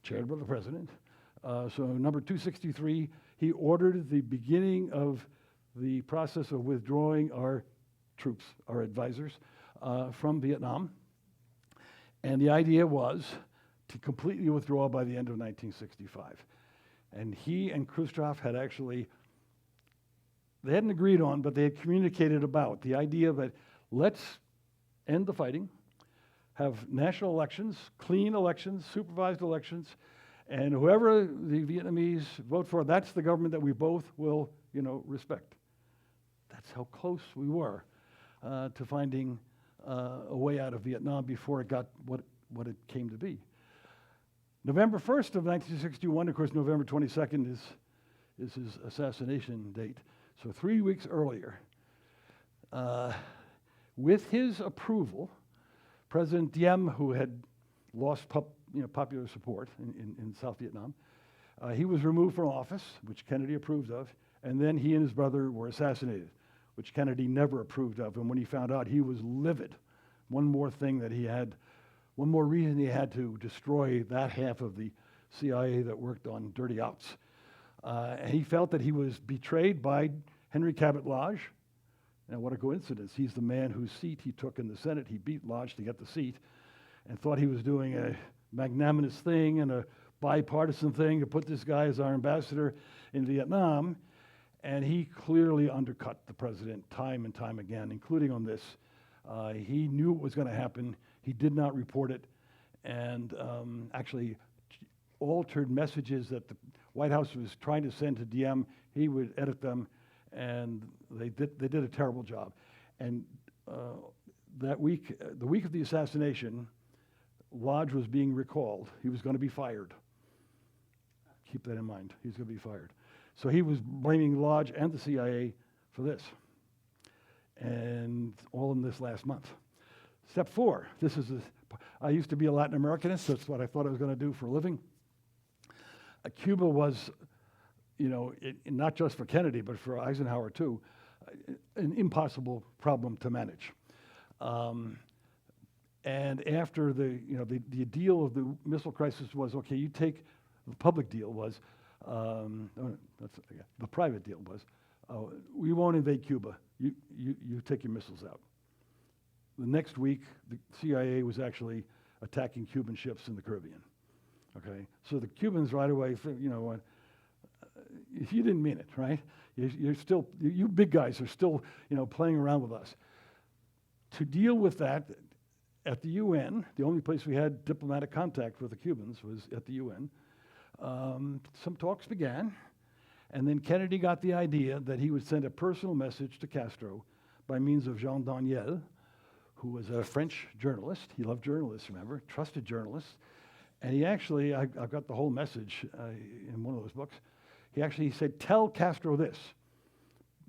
[SPEAKER 5] chaired by the President. So number 263, he ordered the beginning of the process of withdrawing our troops, our advisors, from Vietnam. And the idea was to completely withdraw by the end of 1965. And he and Khrushchev had actually, they hadn't agreed on, but they had communicated about the idea that let's end the fighting, have national elections, clean elections, supervised elections, and whoever the Vietnamese vote for, that's the government that we both will, respect. That's how close we were to finding a way out of Vietnam before it got what it came to be. November 1st of 1961, of course, November 22nd is his assassination date. So 3 weeks earlier, with his approval, President Diem, who had lost popular support in South Vietnam, he was removed from office, which Kennedy approved of, and then he and his brother were assassinated, which Kennedy never approved of. And when he found out, he was livid. One more reason he had to destroy that half of the CIA that worked on dirty outs. And he felt that he was betrayed by Henry Cabot Lodge. And what a coincidence. He's the man whose seat he took in the Senate. He beat Lodge to get the seat and thought he was doing a magnanimous thing and a bipartisan thing to put this guy as our ambassador in Vietnam. And he clearly undercut the president time and time again, including on this. He knew what was going to happen. He did not report it, and actually altered messages that the White House was trying to send to Diem. He would edit them, and they did a terrible job. And that week, the week of the assassination, Lodge was being recalled. He was going to be fired. Keep that in mind. He's going to be fired. So he was blaming Lodge and the CIA for this, and all in this last month. Step 4, I used to be a Latin Americanist. That's what I thought I was going to do for a living. Cuba was, not just for Kennedy, but for Eisenhower too, an impossible problem to manage. And after the deal of the missile crisis was, okay, you take, the public deal was, the private deal was, we won't invade Cuba. You take your missiles out. The next week, the CIA was actually attacking Cuban ships in the Caribbean. Okay, so the Cubans right away, if you didn't mean it, right? You big guys are still, playing around with us. To deal with that, at the UN, the only place we had diplomatic contact with the Cubans was at the UN. Some talks began, and then Kennedy got the idea that he would send a personal message to Castro by means of Jean Daniel, who was a French journalist. He loved journalists, remember, trusted journalists. And he actually, I've got the whole message in one of those books. He said, tell Castro this.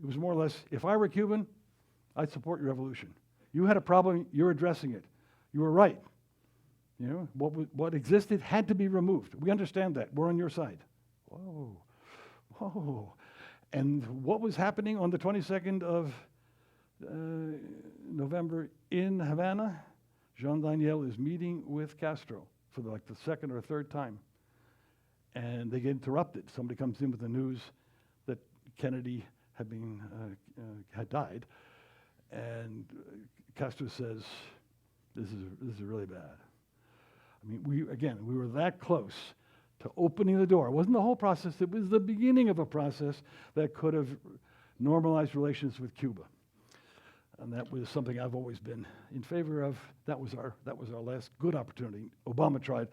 [SPEAKER 5] It was more or less, if I were Cuban, I'd support your revolution. You had a problem, you're addressing it. You were right. What existed had to be removed. We understand that. We're on your side. Whoa. And what was happening on the 22nd of November in Havana, Jean Daniel is meeting with Castro for like the second or third time. And they get interrupted. Somebody comes in with the news that Kennedy had died. And Castro says, this is really bad. I mean, we were that close to opening the door. It wasn't the whole process, it was the beginning of a process that could have normalized relations with Cuba. And that was something I've always been in favor of. That was our last good opportunity. Obama tried,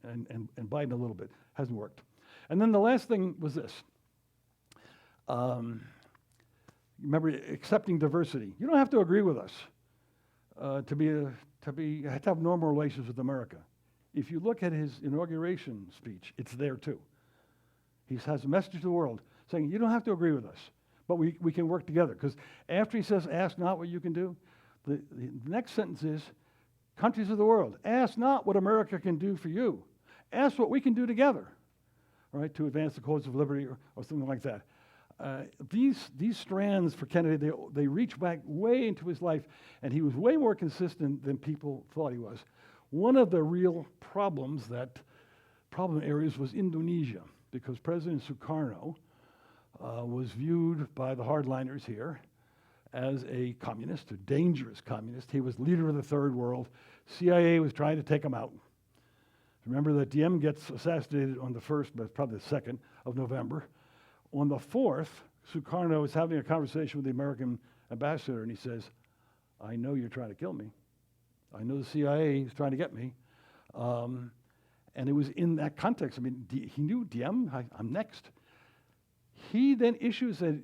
[SPEAKER 5] and Biden a little bit. Hasn't worked. And then the last thing was this. Remember, accepting diversity. You don't have to agree with us to have normal relations with America. If you look at his inauguration speech, it's there too. He has a message to the world saying, you don't have to agree with us, but we can work together. Because after he says, ask not what you can do, the next sentence is, countries of the world, ask not what America can do for you. Ask what we can do together, all right, to advance the cause of liberty or something like that. These strands for Kennedy, they reach back way into his life, and he was way more consistent than people thought he was. One of the real problem areas was Indonesia, because President Sukarno was viewed by the hardliners here as a communist, a dangerous communist. He was leader of the third world. CIA was trying to take him out. Remember that Diem gets assassinated on the 1st, but probably the 2nd of November. On the 4th, Sukarno is having a conversation with the American ambassador, and he says, I know you're trying to kill me. I know the CIA is trying to get me. And it was in that context. I mean, he knew Diem, I'm next. He then issues and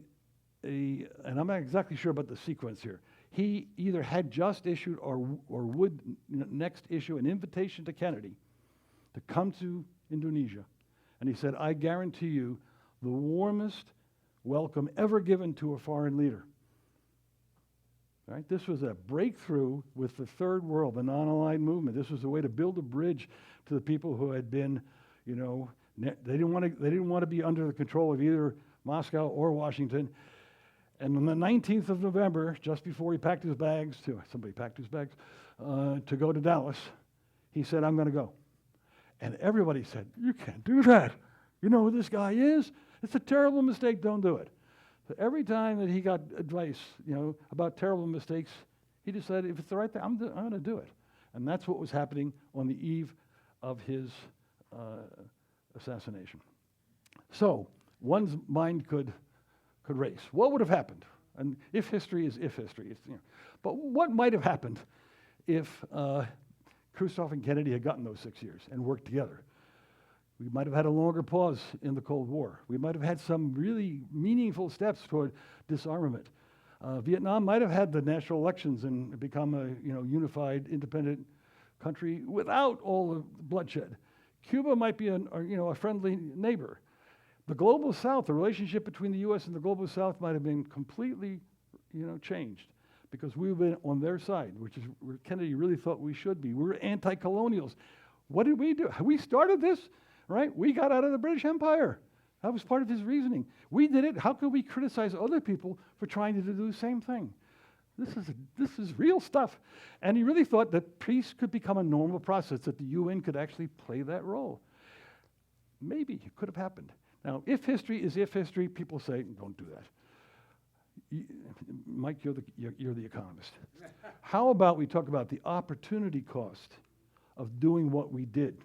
[SPEAKER 5] I'm not exactly sure about the sequence here. He either had just issued or would next issue an invitation to Kennedy to come to Indonesia. And he said, I guarantee you the warmest welcome ever given to a foreign leader. Right? This was a breakthrough with the third world, the non-aligned movement. This was a way to build a bridge to the people who had been, they didn't want to be under the control of either Moscow or Washington. And on the 19th of November, just before he packed his bags, somebody packed his bags, to go to Dallas, he said, I'm going to go. And everybody said, you can't do that. You know who this guy is? It's a terrible mistake, don't do it. So every time that he got advice, about terrible mistakes, he decided, if it's the right thing, I'm going to do it. And that's what was happening on the eve of his assassination. So one's mind could race. What would have happened? And if history is if history, but what might have happened if Khrushchev and Kennedy had gotten those 6 years and worked together? We might have had a longer pause in the Cold War. We might have had some really meaningful steps toward disarmament. Vietnam might have had the national elections and become a unified, independent country without all the bloodshed. Cuba might be a friendly neighbor. The global South, the relationship between the U.S. and the global South might have been completely, changed because we've been on their side, which is where Kennedy really thought we should be. We're anti-colonials. What did we do? We started this, right? We got out of the British Empire. That was part of his reasoning. We did it. How could we criticize other people for trying to do the same thing? This is real stuff. And he really thought that peace could become a normal process, that the UN could actually play that role. Maybe it could have happened. Now, if history is if history, people say, don't do that. Mike, you're the economist. How about we talk about the opportunity cost of doing what we did?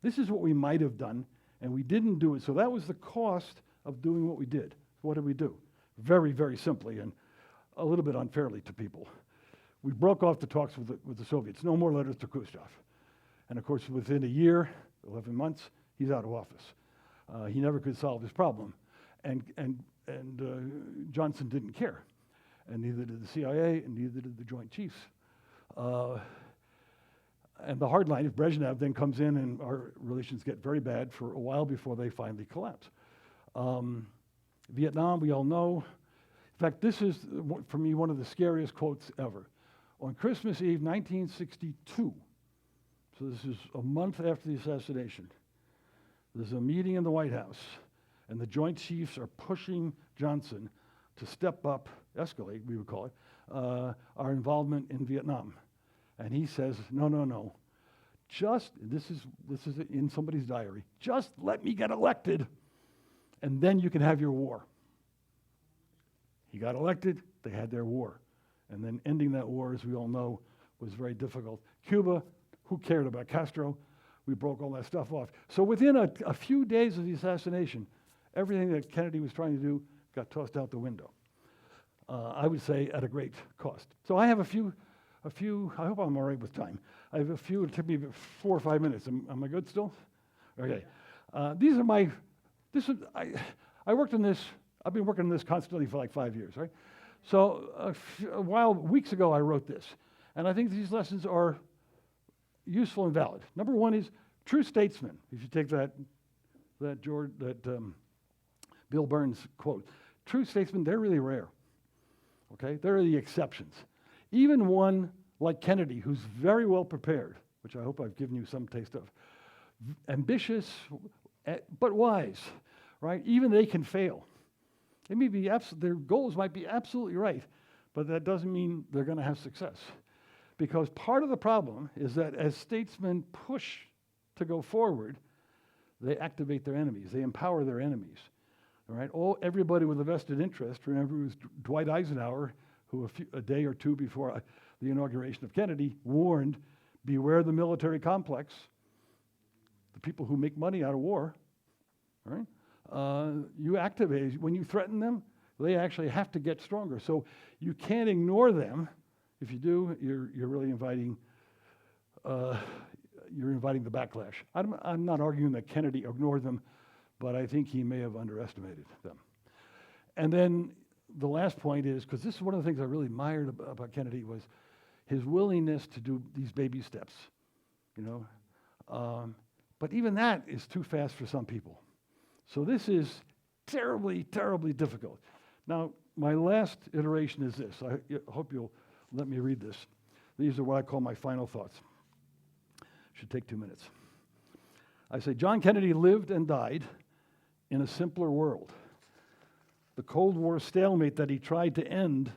[SPEAKER 5] This is what we might have done, and we didn't do it. So that was the cost of doing what we did. What did we do? Very, very simply and a little bit unfairly to people. We broke off the talks with the Soviets. No more letters to Khrushchev. And of course, within a year, 11 months, he's out of office. He never could solve his problem. And Johnson didn't care. And neither did the CIA, and neither did the Joint Chiefs. And the hardline, if Brezhnev then comes in and our relations get very bad for a while before they finally collapse. Vietnam, we all know. In fact, this is, for me, one of the scariest quotes ever. On Christmas Eve, 1962, so this is a month after the assassination, there's a meeting in the White House, and the Joint Chiefs are pushing Johnson to step up, escalate, we would call it, our involvement in Vietnam. And he says, no, no, no. Just, this is in somebody's diary, just let me get elected, and then you can have your war. He got elected, they had their war. And then ending that war, as we all know, was very difficult. Cuba, who cared about Castro? We broke all that stuff off. So within a few days of the assassination, everything that Kennedy was trying to do got tossed out the window. I would say at a great cost. So I have a few, I hope I'm all right with time. I have a few, it took me 4 or 5 minutes. Am I good still? Okay. These are my, I worked on this, I've been working on this constantly for like 5 years, right? So weeks ago I wrote this, and I think these lessons are useful and valid. Number one is true statesmen. If you take that Bill Burns quote, true statesmen, they're really rare. Okay, they're the exceptions. Even one like Kennedy, who's very well prepared, which I hope I've given you some taste of, ambitious but wise, right? Even they can fail. They may be their goals might be absolutely right, but that doesn't mean they're going to have success. Because part of the problem is that as statesmen push to go forward, they activate their enemies. They empower their enemies. All right? Everybody with a vested interest, remember it was Dwight Eisenhower, who a day or two before the inauguration of Kennedy warned, beware the military complex, the people who make money out of war, all right? You activate, when you threaten them, they actually have to get stronger. So you can't ignore them. If you do, you're really inviting the backlash. I'm not arguing that Kennedy ignored them, but I think he may have underestimated them. And then the last point is, because this is one of the things I really admired about Kennedy, was his willingness to do these baby steps, you know. But even that is too fast for some people. So this is terribly, terribly difficult. Now, my last iteration is this. I hope you'll let me read this. These are what I call my final thoughts. Should take 2 minutes. I say, John Kennedy lived and died in a simpler world. The Cold War stalemate that he tried to end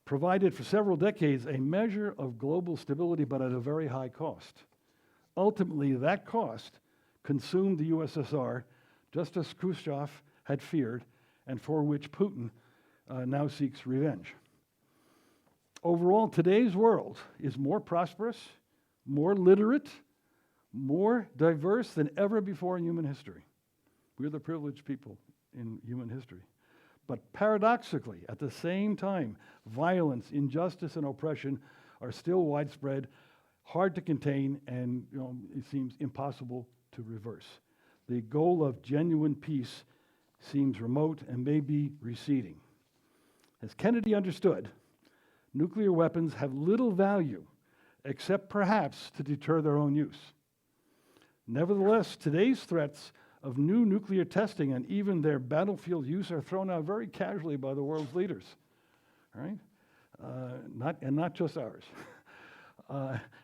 [SPEAKER 5] provided for several decades a measure of global stability, but at a very high cost. Ultimately, that cost consumed the USSR, just as Khrushchev had feared, and for which Putin now seeks revenge. Overall, today's world is more prosperous, more literate, more diverse than ever before in human history. We're the privileged people in human history. But paradoxically, at the same time, violence, injustice, and oppression are still widespread, hard to contain, and it seems impossible to reverse. The goal of genuine peace seems remote and may be receding. As Kennedy understood, nuclear weapons have little value except perhaps to deter their own use. Nevertheless, today's threats of new nuclear testing and even their battlefield use are thrown out very casually by the world's leaders, right? Not just ours.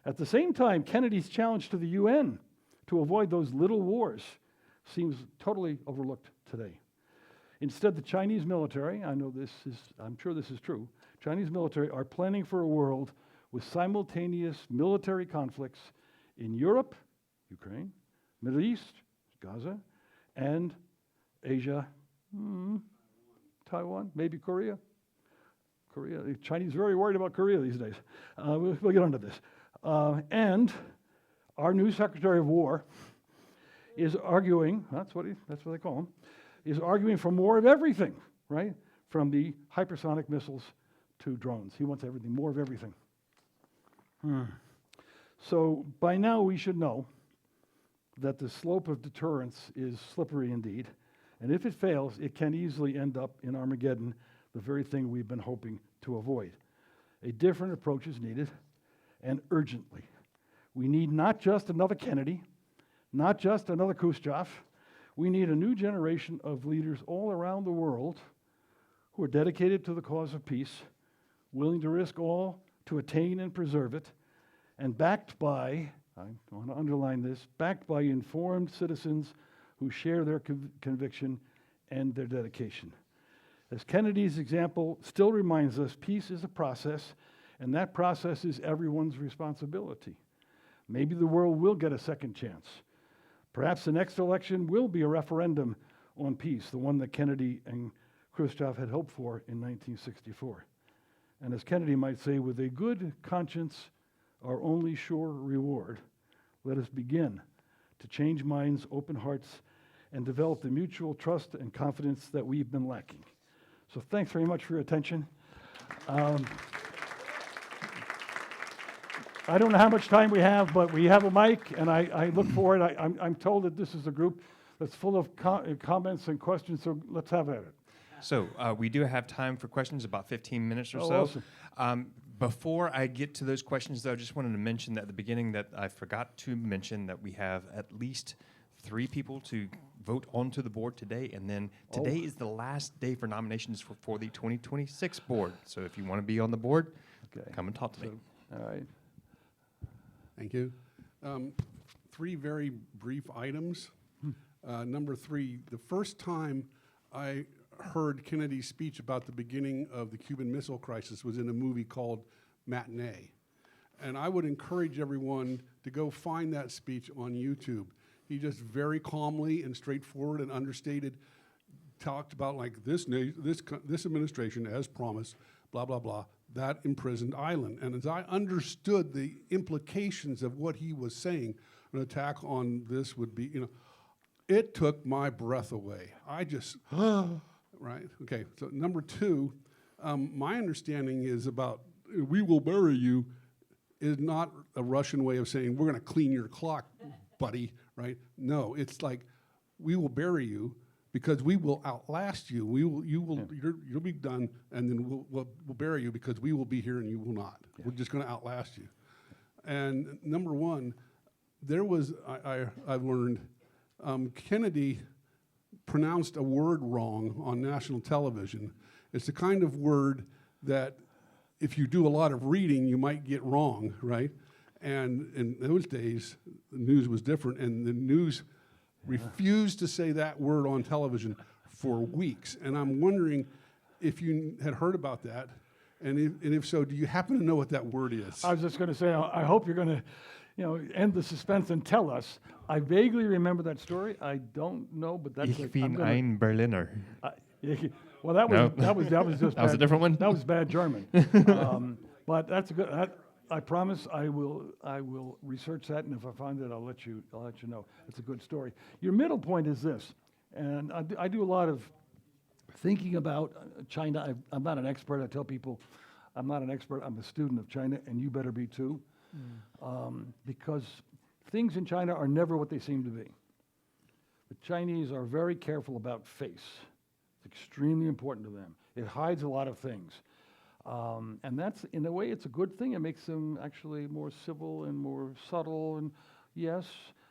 [SPEAKER 5] At the same time, Kennedy's challenge to the UN to avoid those little wars seems totally overlooked today. Instead, the Chinese military, I'm sure this is true, Chinese military are planning for a world with simultaneous military conflicts in Europe, Ukraine, Middle East, Gaza, and Asia, Taiwan, maybe Korea. The Chinese are very worried about Korea these days. We'll get onto this. And our new Secretary of War is arguing, that's what they call him, is arguing for more of everything, right? From the hypersonic missiles to drones. He wants everything, more of everything. So by now we should know that the slope of deterrence is slippery indeed, and if it fails, it can easily end up in Armageddon, the very thing we've been hoping to avoid. A different approach is needed, and urgently. We need not just another Kennedy, not just another Khrushchev. We need a new generation of leaders all around the world who are dedicated to the cause of peace, willing to risk all to attain and preserve it, and backed by, I want to underline this, backed by informed citizens who share their conviction and their dedication. As Kennedy's example still reminds us, peace is a process, and that process is everyone's responsibility. Maybe the world will get a second chance. Perhaps the next election will be a referendum on peace, the one that Kennedy and Khrushchev had hoped for in 1964. And as Kennedy might say, with a good conscience, our only sure reward, let us begin to change minds, open hearts, and develop the mutual trust and confidence that we've been lacking. So thanks very much for your attention. I don't know how much time we have, but we have a mic, and I look forward. I'm told that this is a group that's full of comments and questions, so let's have at it.
[SPEAKER 1] So we do have time for questions, about 15 minutes or
[SPEAKER 5] Oh,
[SPEAKER 1] so.
[SPEAKER 5] awesome.
[SPEAKER 1] Before I get to those questions, though, I just wanted to mention that at the beginning that I forgot to mention that we have at least 3 people to vote onto the board today, and then today is the last day for nominations for the 2026 board. So if you want to be on the board, come and talk to me.
[SPEAKER 5] All right.
[SPEAKER 6] Thank you. 3 very brief items. Number 3, the first time I heard Kennedy's speech about the beginning of the Cuban Missile Crisis was in a movie called Matinee. And I would encourage everyone to go find that speech on YouTube. He just very calmly and straightforward and understated talked about like this administration, as promised, blah, blah, blah, that imprisoned island. And as I understood the implications of what he was saying, an attack on this would be, it took my breath away. I just, right? Okay, so number 2, my understanding is about we will bury you is not a Russian way of saying we're gonna clean your clock, buddy, right? No, it's like we will bury you because we will outlast you. You'll be done, and then we'll bury you because we will be here and you will not. Yeah. We're just gonna outlast you. And number 1, there was, I've learned, Kennedy pronounced a word wrong on national television. It's the kind of word that if you do a lot of reading, you might get wrong, right? And in those days, the news was different, and the news refused to say that word on television for weeks. And I'm wondering if you had heard about that, and if so, do you happen to know what that word is?
[SPEAKER 5] I was just going to say, I hope you're going to, end the suspense and tell us. I vaguely remember that story. I don't know, but that's.
[SPEAKER 1] Ich bin ein Berliner.
[SPEAKER 5] Well, that was just.
[SPEAKER 1] That was a different one.
[SPEAKER 5] That was bad German. But that's a good. I promise I will research that, and if I find it, I'll let you know. It's a good story. Your middle point is this, and I do a lot of thinking about China. I'm not an expert. I tell people, I'm not an expert. I'm a student of China, and you better be too, because things in China are never what they seem to be. The Chinese are very careful about face. It's extremely important to them. It hides a lot of things. And that's, in a way, it's a good thing. It makes them actually more civil and more subtle. And yes,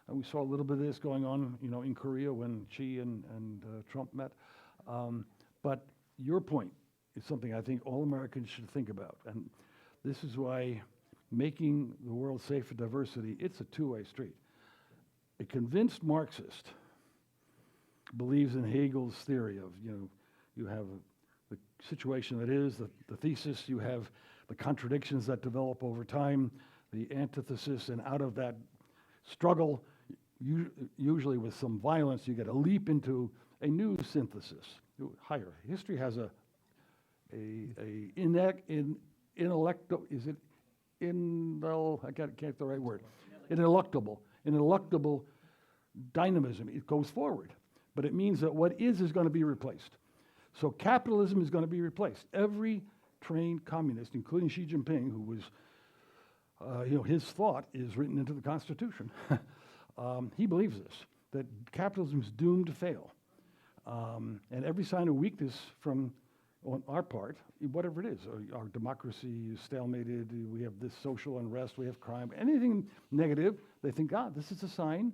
[SPEAKER 5] and we saw a little bit of this going on, in Korea when Xi and Trump met. But your point is something I think all Americans should think about. And this is why making the world safe for diversity, it's a two-way street. A convinced Marxist believes in Hegel's theory of, you have the situation that is, the thesis, you have the contradictions that develop over time, the antithesis, and out of that struggle, usually with some violence, you get a leap into a new synthesis, higher. History has ineluctable dynamism. It goes forward, but it means that what is going to be replaced. So capitalism is going to be replaced. Every trained communist, including Xi Jinping, who was, his thought is written into the Constitution. He believes this, that capitalism is doomed to fail. And every sign of weakness on our part, whatever it is, our democracy is stalemated, we have this social unrest, we have crime, anything negative, they think, this is a sign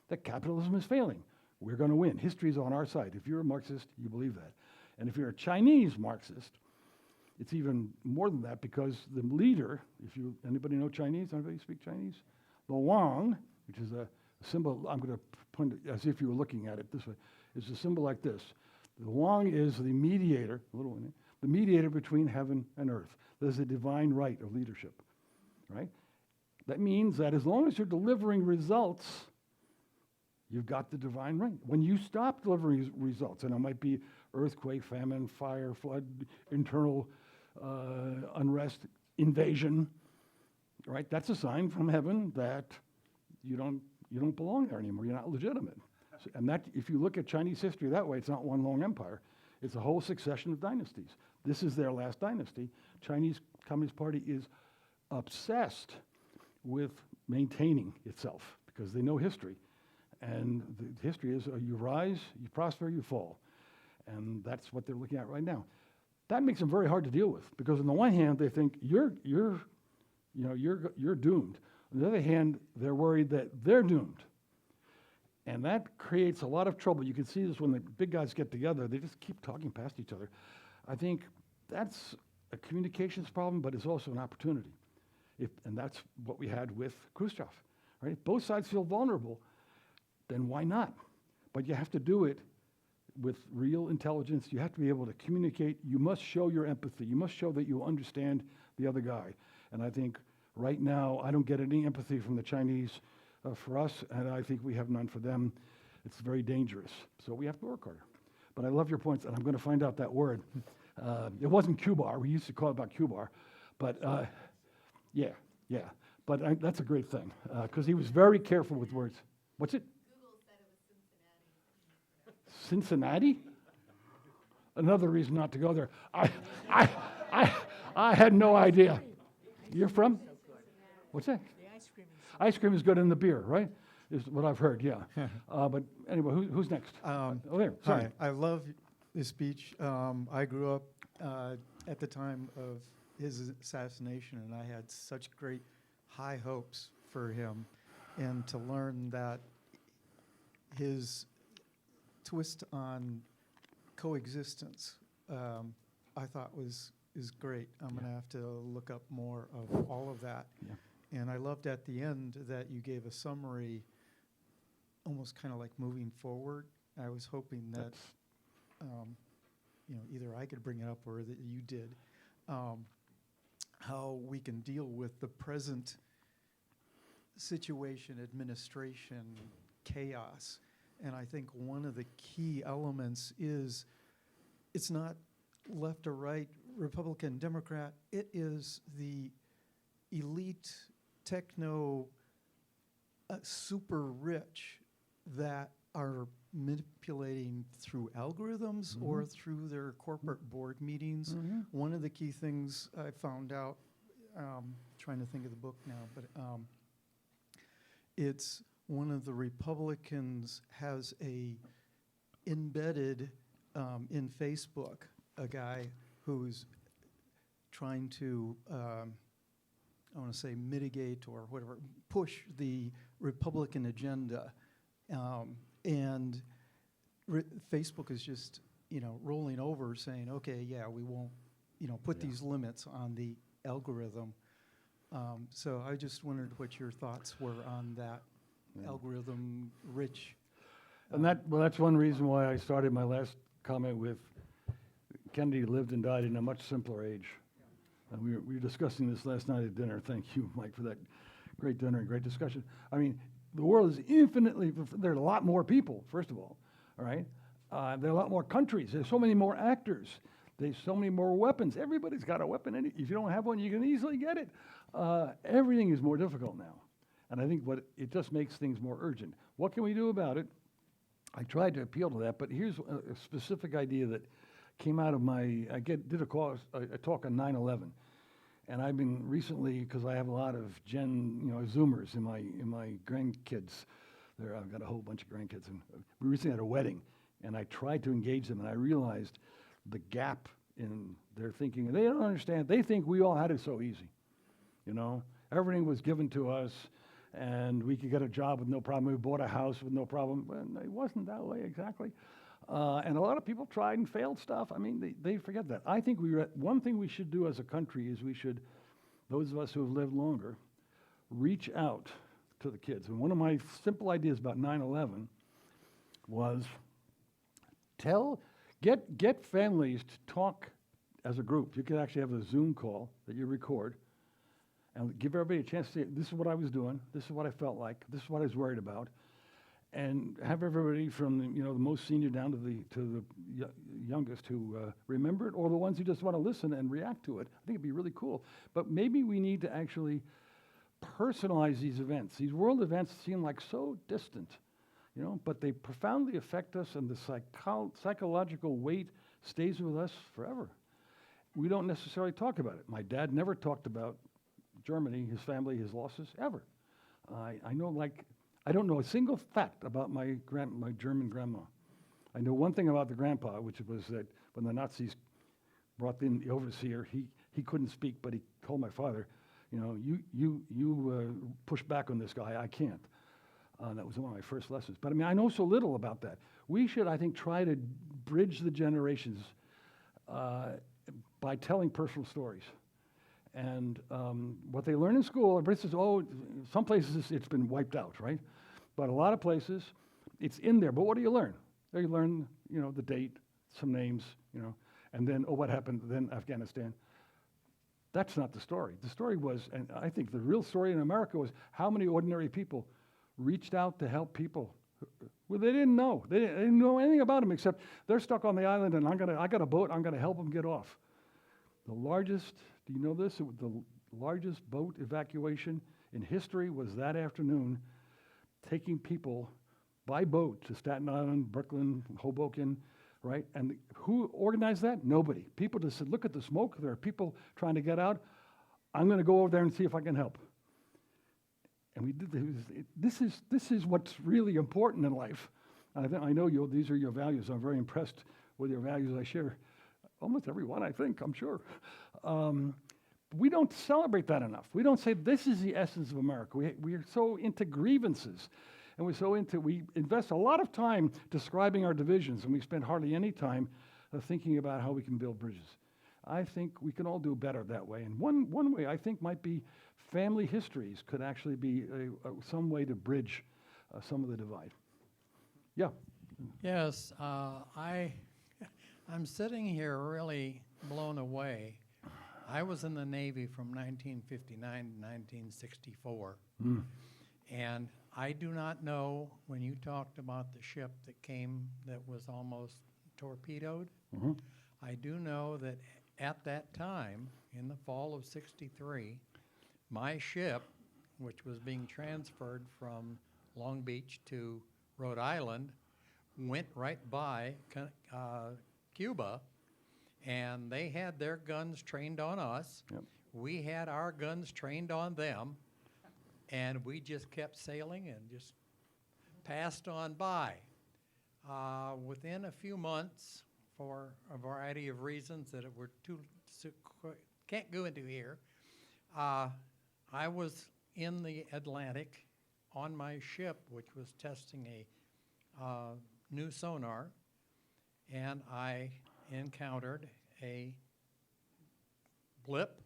[SPEAKER 5] that capitalism is failing. We're going to win. History is on our side. If you're a Marxist, you believe that. And if you're a Chinese Marxist, it's even more than that, because the leader, anybody know Chinese? Anybody speak Chinese? The Wang, which is a symbol, I'm going to point it as if you were looking at it this way, is a symbol like this. The Wang is the mediator, the mediator between heaven and earth. There's a divine right of leadership, right? That means that as long as you're delivering results, you've got the divine right. When you stop delivering results, and it might be earthquake, famine, fire, flood, internal unrest, invasion, right? That's a sign from heaven that you don't belong there anymore. You're not legitimate. And that, if you look at Chinese history that way, it's not one long empire. It's a whole succession of dynasties. This is their last dynasty. Chinese Communist Party is obsessed with maintaining itself because they know history. And the history is you rise, you prosper, you fall. And that's what they're looking at right now. That makes them very hard to deal with because on the one hand, they think you're doomed. On the other hand, they're worried that they're doomed. And that creates a lot of trouble. You can see this when the big guys get together, they just keep talking past each other. I think that's a communications problem, but it's also an opportunity. And that's what we had with Khrushchev, right? If both sides feel vulnerable, then why not? But you have to do it with real intelligence. You have to be able to communicate. You must show your empathy. You must show that you understand the other guy. And I think right now, I don't get any empathy from the Chinese for us, and I think we have none for them. It's very dangerous. So we have to work harder. But I love your points, and I'm going to find out that word. It wasn't Cuba. We used to call it about Cuba. But yeah. But that's a great thing, because he was very careful with words. What's it?
[SPEAKER 3] Google said it was Cincinnati.
[SPEAKER 5] Cincinnati? Another reason not to go there. I had no idea. You're from? What's that? Ice cream is good in the beer, right? Is what I've heard, yeah. But anyway, who's next? Oh, there, sorry.
[SPEAKER 7] Hi, I love this speech. I grew up at the time of his assassination, and I had such great high hopes for him. And to learn that his twist on coexistence, I thought is great. I'm going to have to look up more of all of that.
[SPEAKER 5] Yeah.
[SPEAKER 7] And I loved at the end that you gave a summary, almost kind of like moving forward. I was hoping that, either I could bring it up or that you did, how we can deal with the present situation, administration, chaos. And I think one of the key elements is it's not left or right, Republican, Democrat. It is the elite techno super rich that are manipulating through algorithms or through their corporate board meetings. One of the key things I found out, trying to think of the book now, but it's one of the Republicans has a embedded in Facebook, a guy who's trying to I want to say mitigate or whatever, push the Republican agenda. And Facebook is just, rolling over saying, okay, yeah, we won't, put these limits on the algorithm. So I just wondered what your thoughts were on that algorithm rich.
[SPEAKER 5] And that's one reason why I started my last comment with Kennedy lived and died in a much simpler age. We were discussing this last night at dinner. Thank you, Mike, for that great dinner and great discussion. I mean, the world is infinitely, there are a lot more people, first of all right? There are a lot more countries. There's so many more actors. There's so many more weapons. Everybody's got a weapon. And if you don't have one, you can easily get it. Everything is more difficult now. And I think it just makes things more urgent. What can we do about it? I tried to appeal to that, but here's a specific idea that came out of I did a talk on 9/11, and I've been recently, because I have a lot of Zoomers in my grandkids. I've got a whole bunch of grandkids, and we recently had a wedding, and I tried to engage them, and I realized the gap in their thinking. They don't understand. They think we all had it so easy, Everything was given to us, and we could get a job with no problem. We bought a house with no problem. And it wasn't that way exactly. And a lot of people tried and failed stuff. I mean, they forget that. I think one thing we should do as a country is those of us who have lived longer, reach out to the kids. And one of my simple ideas about 9/11 was Get families to talk as a group. You could actually have a Zoom call that you record and give everybody a chance to say, this is what I was doing, this is what I felt like, this is what I was worried about, and have everybody from the, the most senior down to the youngest who remember it, or the ones who just want to listen and react to it. I think it'd be really cool. But maybe we need to actually personalize these events. These world events seem like so distant, but they profoundly affect us, and the psychological weight stays with us forever. We don't necessarily talk about it. My dad never talked about Germany, his family, his losses, ever. I don't know a single fact about my German grandma. I know one thing about the grandpa, which was that when the Nazis brought in the overseer, he couldn't speak, but he told my father, you push back on this guy, I can't. That was one of my first lessons. But I know so little about that. We should, I think, try to bridge the generations by telling personal stories. And what they learn in school, everybody says, some places it's been wiped out, right? But a lot of places, it's in there. But what do you learn? There you learn, the date, some names, and then, what happened then Afghanistan. That's not the story. The story was, and I think the real story in America was how many ordinary people reached out to help people. Well, they didn't know. They didn't know anything about them except they're stuck on the island and I got a boat, I'm gonna help them get off. The largest, do you know this? The largest boat evacuation in history was that afternoon, taking people by boat to Staten Island, Brooklyn, Hoboken, right? And who organized that? Nobody. People just said, look at the smoke, there are people trying to get out. I'm gonna go over there and see if I can help. And we did. This is what's really important in life. I know these are your values. I'm very impressed with your values. I share almost every one, I think, I'm sure. We don't celebrate that enough. We don't say this is the essence of America. We are so into grievances, and we invest a lot of time describing our divisions, and we spend hardly any time thinking about how we can build bridges. I think we can all do better that way. And one way I think might be family histories could actually be some way to bridge some of the divide. Yeah.
[SPEAKER 8] Yes, I'm sitting here really blown away. I was in the Navy from 1959 to 1964. And I do not know, when you talked about the ship that was almost torpedoed, I do know that at that time, in the fall of '63, my ship, which was being transferred from Long Beach to Rhode Island, went right by Cuba, and they had their guns trained on us.
[SPEAKER 5] Yep.
[SPEAKER 8] We had our guns trained on them, and we just kept sailing and just passed on by. Within a few months, for a variety of reasons that were can't go into here, I was in the Atlantic on my ship, which was testing a new sonar, and I encountered a blip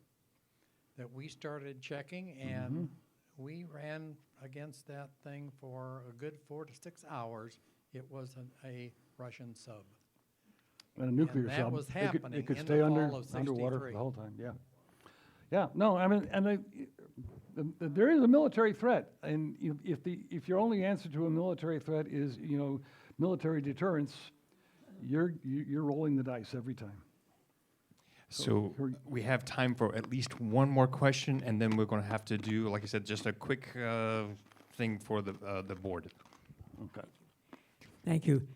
[SPEAKER 8] that we started checking, and we ran against that thing for a good 4 to 6 hours. It was a Russian sub.
[SPEAKER 5] And a nuclear
[SPEAKER 8] And
[SPEAKER 5] sub.
[SPEAKER 8] that was happening
[SPEAKER 5] It could
[SPEAKER 8] in
[SPEAKER 5] stay
[SPEAKER 8] the fall of
[SPEAKER 5] underwater
[SPEAKER 8] 63.
[SPEAKER 5] the whole time, yeah. Yeah, no, I mean, and there is a military threat, and if your only answer to a military threat is, military deterrence, you're rolling the dice every time.
[SPEAKER 1] So we have time for at least one more question, and then we're going to have to do, like I said, just a quick thing for the board.
[SPEAKER 5] Okay.
[SPEAKER 9] Thank you.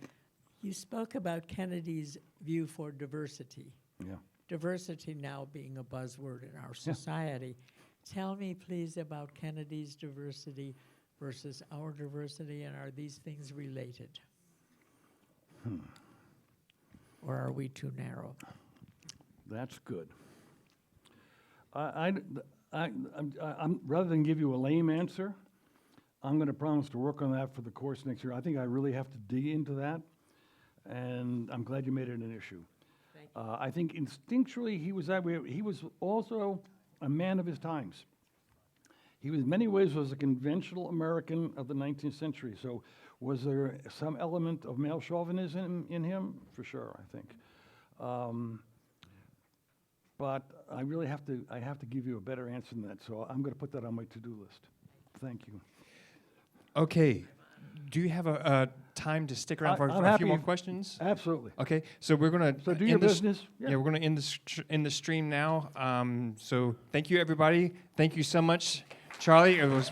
[SPEAKER 9] You spoke about Kennedy's view for diversity.
[SPEAKER 5] Yeah.
[SPEAKER 9] Diversity now being a buzzword in our society. Tell me, please, about Kennedy's diversity versus our diversity, and are these things related? Or are we too narrow?
[SPEAKER 5] That's good. I'm rather than give you a lame answer, I'm going to promise to work on that for the course next year. I think I really have to dig into that, and I'm glad you made it an issue.
[SPEAKER 9] Thank you.
[SPEAKER 5] I think instinctually he was that way. He was also a man of his times. He was, in many ways, was a conventional American of the 19th century. So was there some element of male chauvinism in him? For sure, I think. But I really have to give you a better answer than that. So I'm going to put that on my to-do list. Thank you.
[SPEAKER 1] Okay. Do you have a time to stick around for
[SPEAKER 5] I'm
[SPEAKER 1] a
[SPEAKER 5] happy
[SPEAKER 1] few more
[SPEAKER 5] if-
[SPEAKER 1] questions?
[SPEAKER 5] Absolutely.
[SPEAKER 1] Okay, so we're gonna
[SPEAKER 5] So do your business.
[SPEAKER 1] Yeah, we're gonna end the stream now. So thank you, everybody. Thank you so much, Charlie. It was